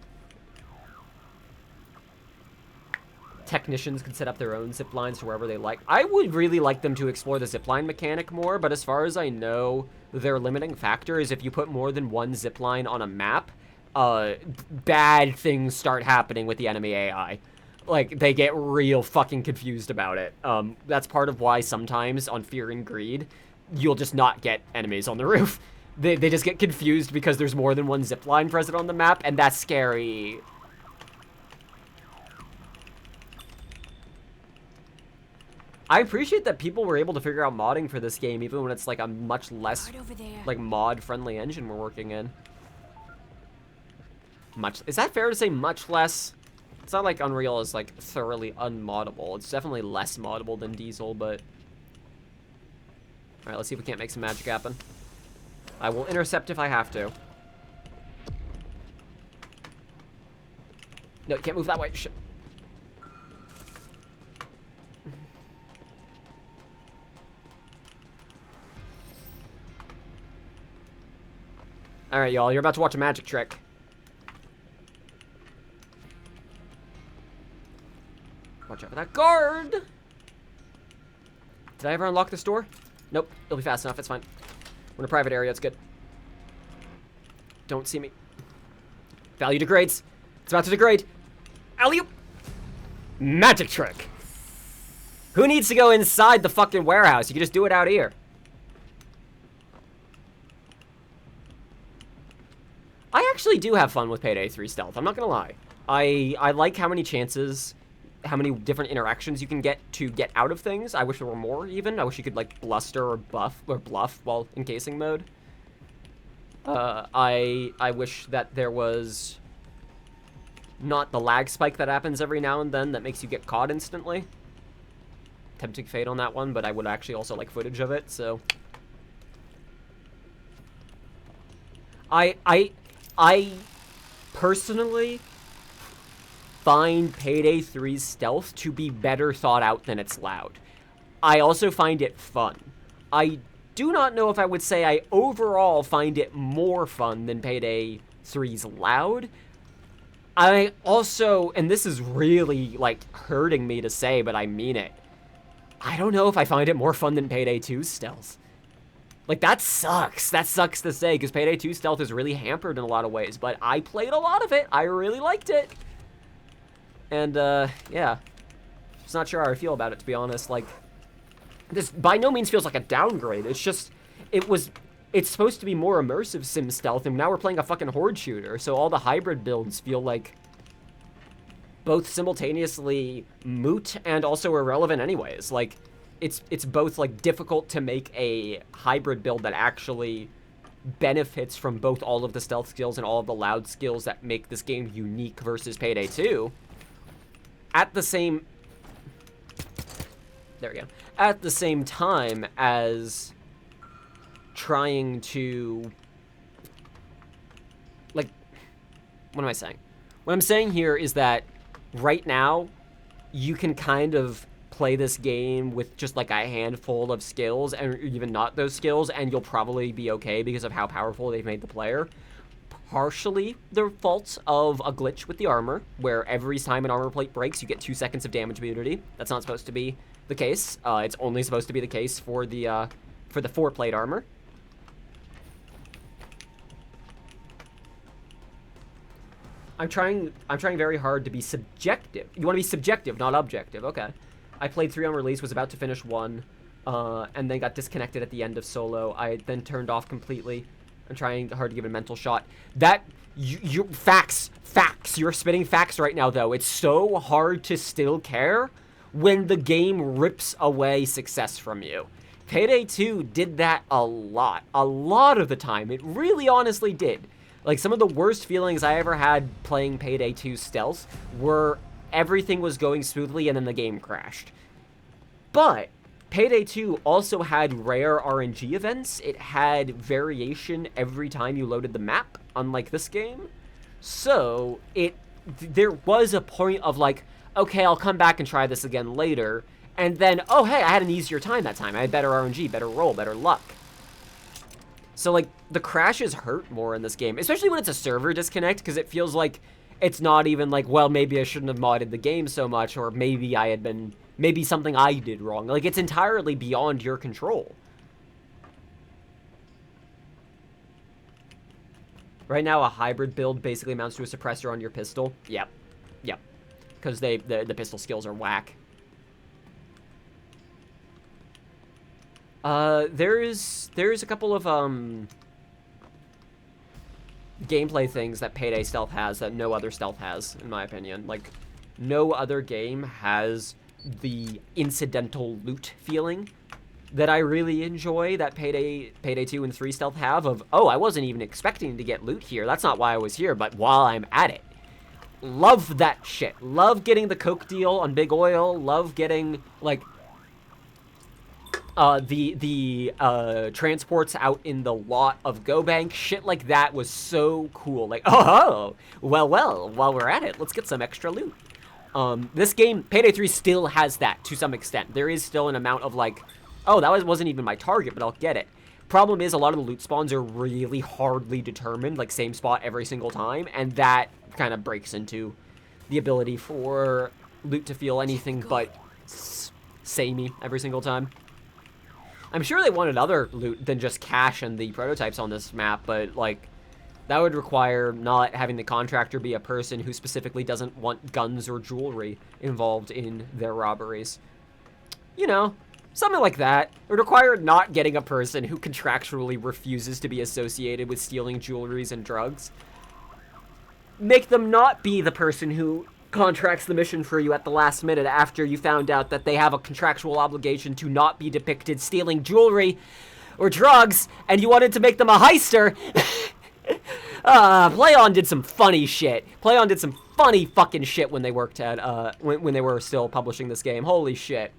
Technicians can set up their own zip lines to wherever they like. I would really like them to explore the zipline mechanic more, but as far as I know, their limiting factor is if you put more than one zipline on a map, bad things start happening with the enemy AI. Like, they get real fucking confused about it. That's part of why sometimes on Fear and Greed, you'll just not get enemies on the roof. They just get confused because there's more than one zipline present on the map, and that's scary. I appreciate that people were able to figure out modding for this game, even when it's like a much less, like, mod-friendly engine we're working in. Is that fair to say much less? It's not like Unreal is, like, thoroughly unmoddable. It's definitely less moddable than Diesel, but... Alright, let's see if we can't make some magic happen. I will intercept if I have to. No, you can't move that way. Shit. Alright, y'all, you're about to watch a magic trick. Watch out for that guard! Did I ever unlock this door? Nope, it'll be fast enough, it's fine. We're in a private area, it's good. Don't see me. Value degrades. It's about to degrade. Alley-oop! Magic trick! Who needs to go inside the fucking warehouse? You can just do it out here. I actually do have fun with Payday 3 stealth, I'm not gonna lie. I like how many chances, how many different interactions you can get to get out of things. I wish there were more, even. I wish you could, like, bluster or bluff while in casing mode. I wish that there was not the lag spike that happens every now and then that makes you get caught instantly. Tempting fate on that one, but I would actually also like footage of it, so... I personally find Payday 3's stealth to be better thought out than it's loud. I also find it fun. I do not know if I would say I overall find it more fun than Payday 3's loud. I also, and this is really, like, hurting me to say, but I mean it, I don't know if I find it more fun than Payday 2's stealth. Like, that sucks. That sucks to say, because Payday 2 stealth is really hampered in a lot of ways, but I played a lot of it. I really liked it. And, yeah. Just not sure how I feel about it, to be honest. Like, this by no means feels like a downgrade. It's just, it's supposed to be more immersive sim stealth, and now we're playing a fucking horde shooter, so all the hybrid builds feel like both simultaneously moot and also irrelevant anyways. Like, it's both, like, difficult to make a hybrid build that actually benefits from both all of the stealth skills and all of the loud skills that make this game unique versus Payday 2. At the same... There we go. At the same time as trying to... Like, what am I saying? What I'm saying here is that right now, you can kind of play this game with just like a handful of skills, and even not those skills, and you'll probably be okay because of how powerful they've made the player. Partially the fault of a glitch with the armor, where every time an armor plate breaks, you get 2 seconds of damage immunity. That's not supposed to be the case. It's only supposed to be the case for the 4-plate armor. I'm trying very hard to be subjective. You want to be subjective, not objective. Okay. I played 3 on release, was about to finish 1, and then got disconnected at the end of solo. I then turned off completely. I'm trying hard to give it a mental shot. Facts. You're spitting facts right now, though. It's so hard to still care when the game rips away success from you. Payday 2 did that a lot of the time. It really honestly did. Like, some of the worst feelings I ever had playing Payday 2 stealth were everything was going smoothly and then the game crashed. But Payday 2 also had rare RNG events. It had variation every time you loaded the map, unlike this game. So, there was a point of like, okay, I'll come back and try this again later. And then, oh, hey, I had an easier time that time. I had better RNG, better roll, better luck. So, like, the crashes hurt more in this game, especially when it's a server disconnect, because it feels like it's not even like, well, maybe I shouldn't have modded the game so much, or maybe maybe something I did wrong. Like, it's entirely beyond your control. Right now, a hybrid build basically amounts to a suppressor on your pistol. Yep. Yep. Because the pistol skills are whack. There's a couple of, gameplay things that Payday Stealth has that no other Stealth has, in my opinion. Like, no other game has the incidental loot feeling that I really enjoy that Payday 2 and 3 Stealth have of, oh, I wasn't even expecting to get loot here. That's not why I was here, but while I'm at it. Love that shit. Love getting the coke deal on Big Oil. Love getting, like, the transports out in the lot of GoBank. Shit like that was so cool. Like, oh, well, while we're at it, let's get some extra loot. This game, Payday 3 still has that to some extent. There is still an amount of like, oh, that wasn't even my target, but I'll get it. Problem is, a lot of the loot spawns are really hardly determined, like same spot every single time, and that kind of breaks into the ability for loot to feel anything but samey every single time. I'm sure they wanted other loot than just cash and the prototypes on this map, but, like, that would require not having the contractor be a person who specifically doesn't want guns or jewelry involved in their robberies. You know, something like that. It would require not getting a person who contractually refuses to be associated with stealing jewelries and drugs. Make them not be the person who contracts the mission for you at the last minute after you found out that they have a contractual obligation to not be depicted stealing jewelry or drugs, and you wanted to make them a heister. PlayOn did some funny shit. PlayOn did some funny fucking shit when they worked at, when they were still publishing this game. Holy shit.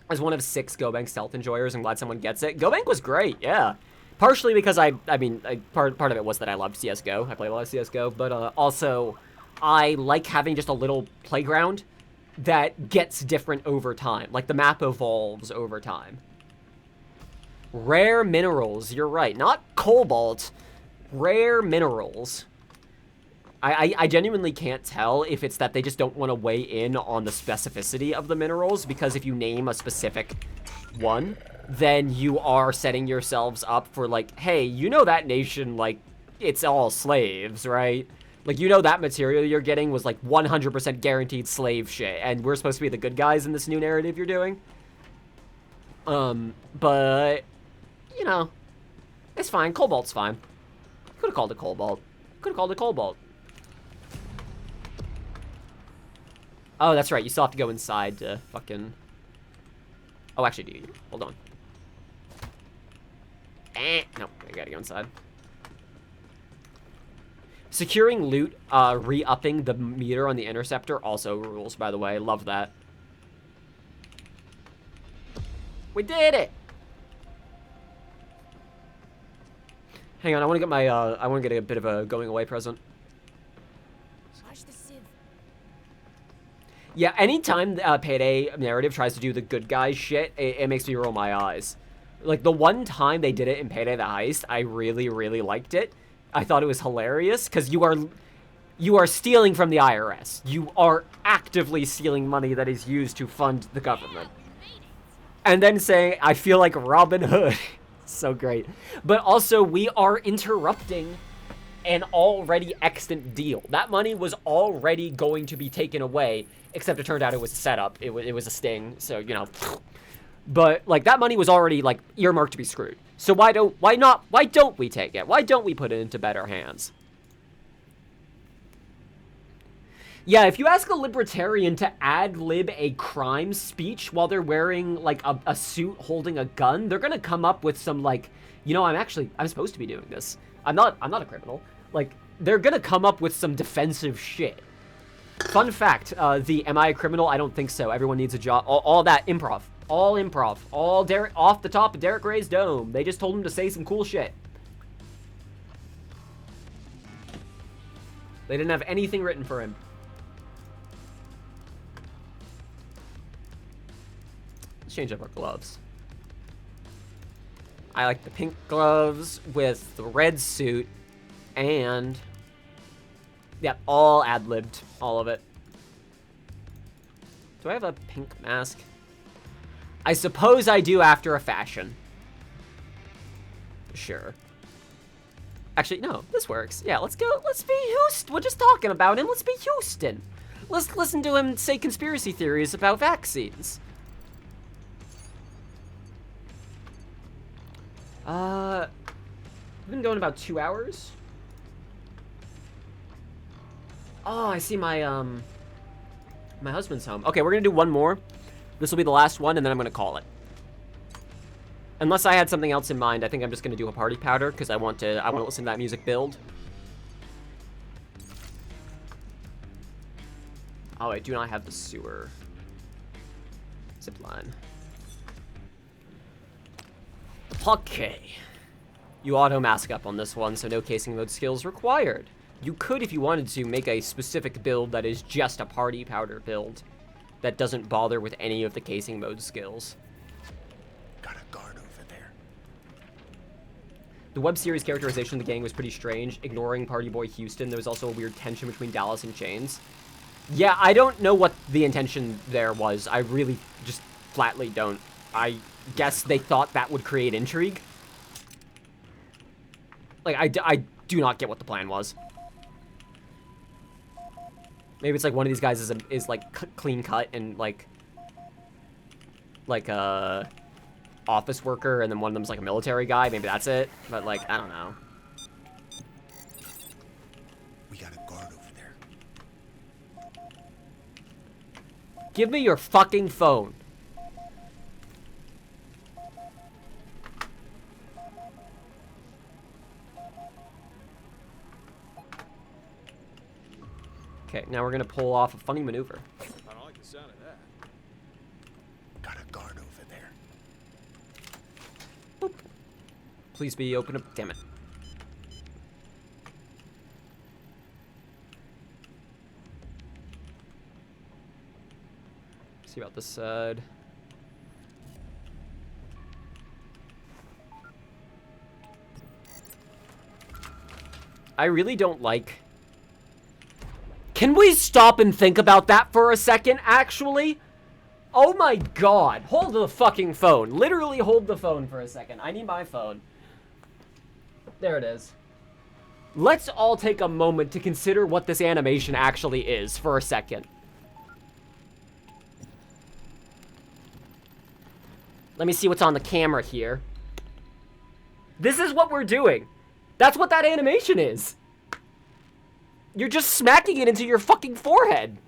As one of 6 GoBank Stealth enjoyers, I'm glad someone gets it. GoBank was great, yeah. Partially because part of it was that I loved CSGO. I played a lot of CSGO, but also I like having just a little playground that gets different over time. Like, the map evolves over time. Rare minerals, you're right. Not cobalt. Rare minerals. I genuinely can't tell if it's that they just don't want to weigh in on the specificity of the minerals, because if you name a specific one, then you are setting yourselves up for, like, hey, you know that nation, like, it's all slaves, right? Like, you know that material you're getting was, like, 100% guaranteed slave shit, and we're supposed to be the good guys in this new narrative you're doing? But, you know, it's fine. Cobalt's fine. Could've called it cobalt. Could've called it cobalt. Oh, that's right. You still have to go inside to fucking... Oh, actually, do you? Hold on. Nope, I gotta go inside. Securing loot, re-upping the meter on the interceptor also rules, by the way. Love that. We did it! Hang on, I wanna get my, I wanna get a bit of a going away present. Watch the sieve. Yeah, anytime Payday narrative tries to do the good guy shit, it makes me roll my eyes. Like, the one time they did it in Payday the Heist, I really, really liked it. I thought it was hilarious, because you are stealing from the IRS. You are actively stealing money that is used to fund the government. And then saying, I feel like Robin Hood. So great. But also, we are interrupting an already extant deal. That money was already going to be taken away, except it turned out it was a setup. It was a sting, so, you know. But, like, that money was already, like, earmarked to be screwed. So why don't we take it? Why don't we put it into better hands? Yeah, if you ask a libertarian to ad-lib a crime speech while they're wearing, like, a suit holding a gun, they're gonna come up with some, like, you know, I'm supposed to be doing this. I'm not a criminal. Like, they're gonna come up with some defensive shit. Fun fact, am I a criminal? I don't think so. Everyone needs a job. All that improv. All improv. All off the top of Derek Ray's dome. They just told him to say some cool shit. They didn't have anything written for him. Let's change up our gloves. I like the pink gloves with the red suit and... Yep, all ad-libbed. All of it. Do I have a pink mask? I suppose I do after a fashion. Sure. Actually, no, this works. Yeah, let's go. Let's be Houston. We're just talking about him. Let's be Houston. Let's listen to him say conspiracy theories about vaccines. I've been going about 2 hours. Oh, I see my my husband's home. Okay, we're gonna do one more. This will be the last one, and then I'm gonna call it. Unless I had something else in mind, I think I'm just gonna do a party powder because I want to listen to that music build. Oh, I do not have the sewer zipline. Okay. You auto mask up on this one, so no casing mode skills required. You could, if you wanted to, make a specific build that is just a party powder build that doesn't bother with any of the casing mode skills. Got a guard over there. The web series characterization of the gang was pretty strange. Ignoring Party Boy Houston, there was also a weird tension between Dallas and Chains. Yeah, I don't know what the intention there was. I really just flatly don't. I guess they thought that would create intrigue. Like, I do not get what the plan was. Maybe it's like one of these guys is like clean cut and like a office worker, and then one of them's like a military guy. Maybe that's it. But like, I don't know. We got a guard over there. Give me your fucking phone. Okay, now we're gonna pull off a funny maneuver. I don't like the sound of that. Got a guard over there. Boop. Please be open up. Damn it. See about this side. I really don't like... Can we stop and think about that for a second, actually? Oh my god. Hold the fucking phone. Literally hold the phone for a second. I need my phone. There it is. Let's all take a moment to consider what this animation actually is for a second. Let me see what's on the camera here. This is what we're doing. That's what that animation is. You're just smacking it into your fucking forehead.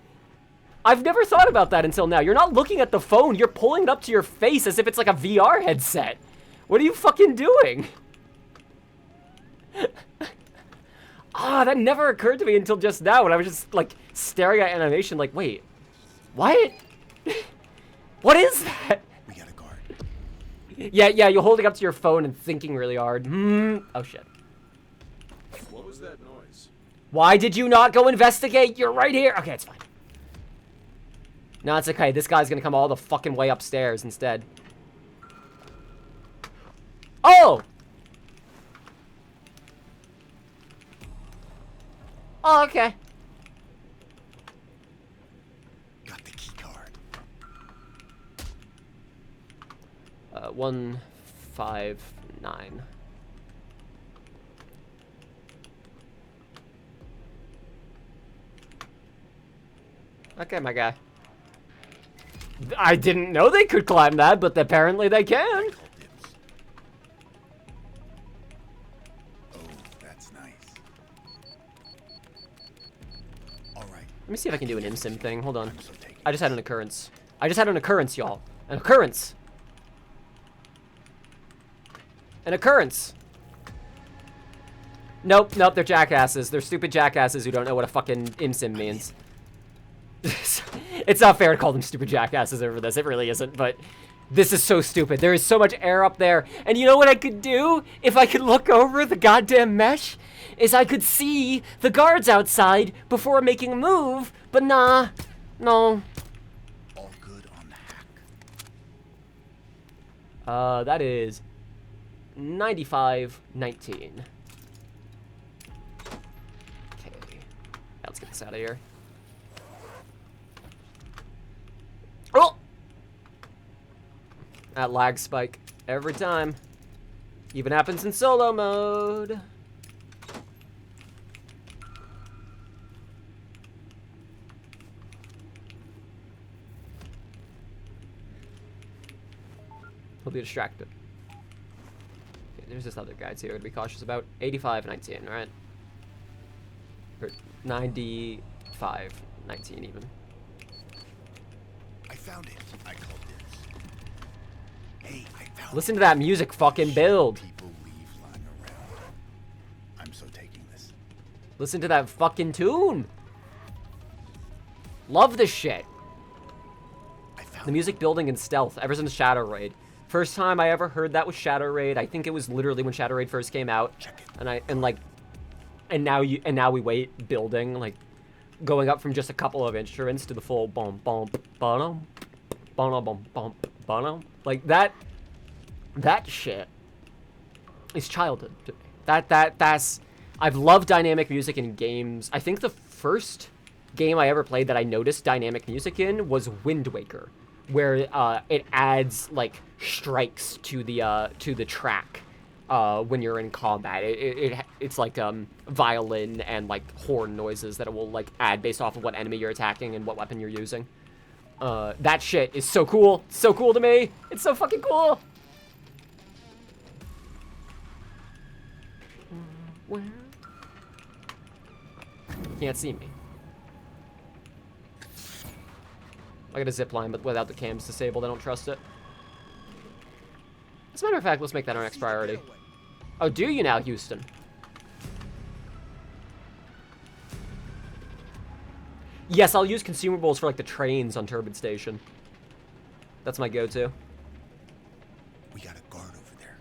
I've never thought about that until now. You're not looking at the phone. You're pulling it up to your face as if it's like a VR headset. What are you fucking doing? Ah, that never occurred to me until just now when I was just like staring at animation like, wait, what? What is that? We got a guard. Yeah, you're holding up to your phone and thinking really hard. Oh shit. What was that noise? Why did you not go investigate? You're right here. Okay, it's fine. No, it's okay. This guy's gonna come all the fucking way upstairs instead. Oh! Oh, okay. Got the key card. 159. Okay, my guy. I didn't know they could climb that, but apparently they can. Call dibs. Oh, that's nice. All right. Let me see if I can do an ImSim thing. Hold on. So take it. I just had an occurrence. I just had an occurrence, y'all. An occurrence. An occurrence. Nope, they're jackasses. They're stupid jackasses who don't know what a fucking ImSim means. It's not fair to call them stupid jackasses over this. It really isn't, but This is so stupid. There is so much air up there. And you know what I could do if I could look over the goddamn mesh? Is I could see the guards outside before making a move, but nah. No. All good on the hack. That is 95-19. Okay. Let's get this out of here. Oh! That lag spike every time. Even happens in solo mode. He'll be distracted. Okay, there's this other guy too to be cautious about. 85-19, right? Or 95-19 even. I found it. I called this. Hey, I found Listen to that music fucking build. people leave lying around. I'm so taking this. Listen to that fucking tune. Love this shit. I found The music building in stealth ever since Shadow Raid. First time I ever heard that was Shadow Raid. I think it was literally when Shadow Raid first came out. Check it. And now we wait building, like going up from just a couple of instruments to the full bum bum bum bum bum bum bum. Like that shit is childhood to me. That's I've loved dynamic music in games. I think the first game I ever played that I noticed dynamic music in was Wind Waker, where it adds like strikes to the track when you're in combat. It's like violin and like horn noises that it will like add based off of what enemy you're attacking and what weapon you're using. That shit is so cool. So cool to me. It's so fucking cool. Can't see me. I got a zip line, but without the cams disabled, I don't trust it. As a matter of fact, let's make that our next priority. Oh, do you now, Houston? Yes, I'll use consumables for like the trains on Turbid Station. That's my go-to. We got a guard over there.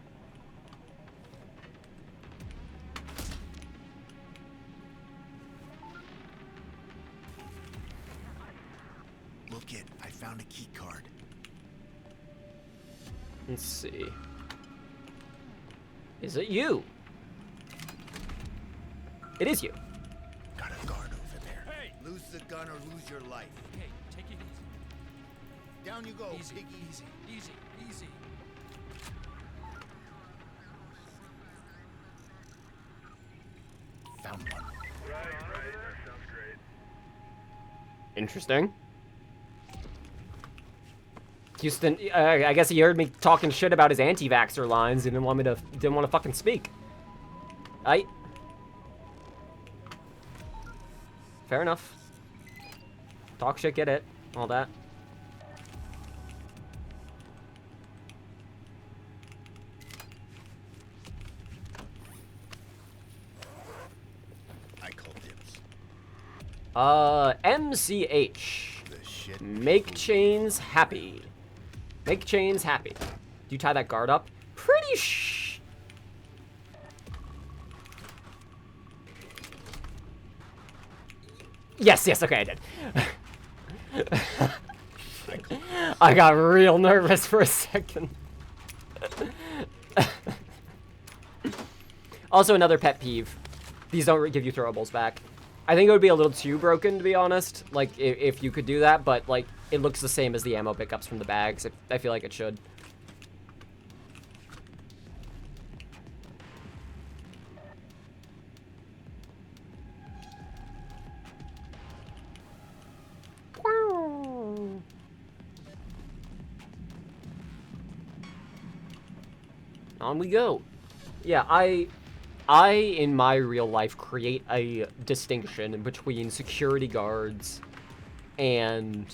Look it, I found a key card. Let's see. Is it you? It is you. Got a guard over there. Hey! Lose the gun or lose your life. Hey, take it easy. Down you go, Easy, piggy. easy, easy, easy. Found one. Interesting. Houston, I guess he heard me talking shit about his anti-vaxxer lines. He didn't want to fucking speak. Fair enough. Talk shit, get it. All that. I call dibs. MCH. The shit. Make chains happy. Make chains happy. Do you tie that guard up? Pretty Yes, okay, I did. I got real nervous for a second. Also, another pet peeve. These don't give you throwables back. I think it would be a little too broken, to be honest. Like, if you could do that, but, like, it looks the same as the ammo pickups from the bags. I feel like it should. On we go. Yeah, I in my real life create a distinction between security guards and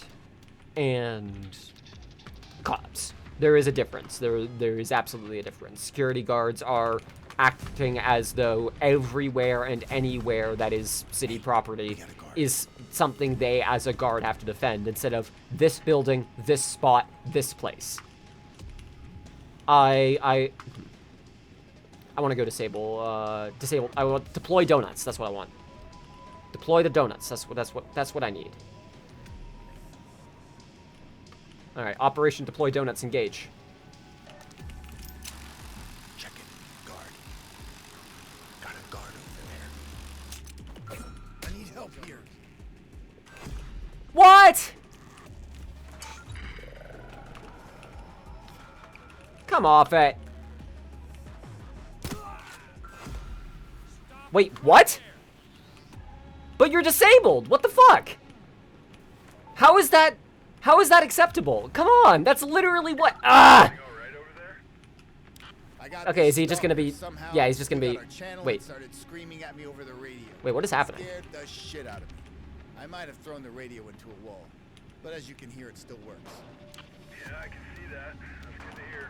cops. There is a difference. There is absolutely a difference. Security guards are acting as though everywhere and anywhere that is city property is something they as a guard have to defend, instead of this building, this spot, this place. I want to go disable. I want deploy donuts. That's what I want. Deploy the donuts. That's what I need. All right. Operation Deploy Donuts. Engage. Check it. Guard. Got a guard over there. I need help here. What? Come off it. Wait, what? But you're disabled. What the fuck? How is that acceptable? Come on, that's literally what. Ah. Okay, is he just gonna be? Yeah, he's just gonna be. Wait. Started screaming at me over the radio. Wait, what is happening? Scared the shit out of me. I might have thrown the radio into a wall, but as you can hear, it still works. Yeah, I can see that. That's good to hear.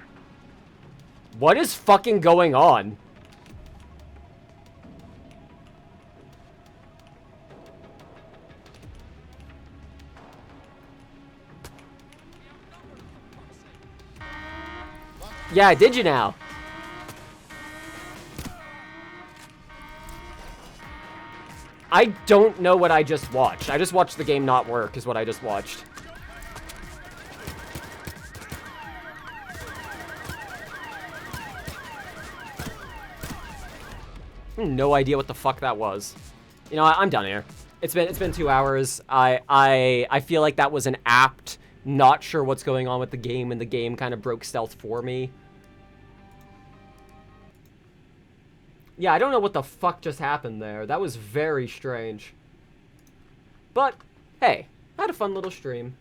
What is fucking going on? Yeah, did you now? I don't know what I just watched. I just watched the game not work, is what I just watched. No idea what the fuck that was. You know, I'm done here. It's been 2 hours. I feel like that was an apt, not sure what's going on with the game, and the game kind of broke stealth for me. Yeah, I don't know what the fuck just happened there. That was very strange. But, hey, I had a fun little stream.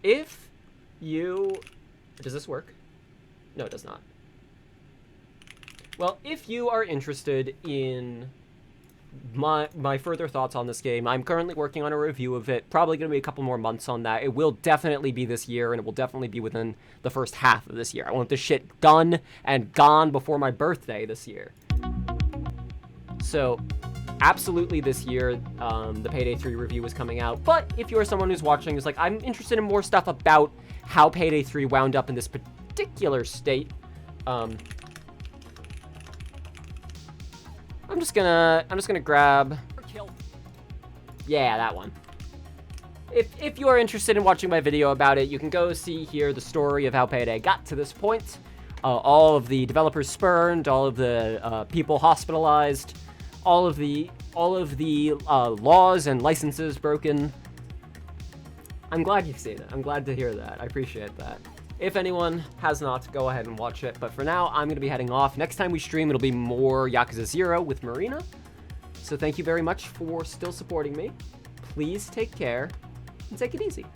If you... Does this work? No, it does not. Well, if you are interested in my further thoughts on this game, I'm currently working on a review of it. Probably going to be a couple more months on that. It will definitely be this year, and it will definitely be within the first half of this year. I want this shit done and gone before my birthday this year. So, absolutely this year, the Payday 3 review is coming out. But if you're someone who's watching who's like, I'm interested in more stuff about how Payday 3 wound up in this particular state, I'm just gonna grab, yeah, that one. If you are interested in watching my video about it, you can go see here the story of how Payday got to this point. All of the developers spurned, all of the people hospitalized, all of the laws and licenses broken. I'm glad you see that. I'm glad to hear that. I appreciate that. If anyone has not, go ahead and watch it. But for now, I'm going to be heading off. Next time we stream, it'll be more Yakuza 0 with Marina. So thank you very much for still supporting me. Please take care and take it easy.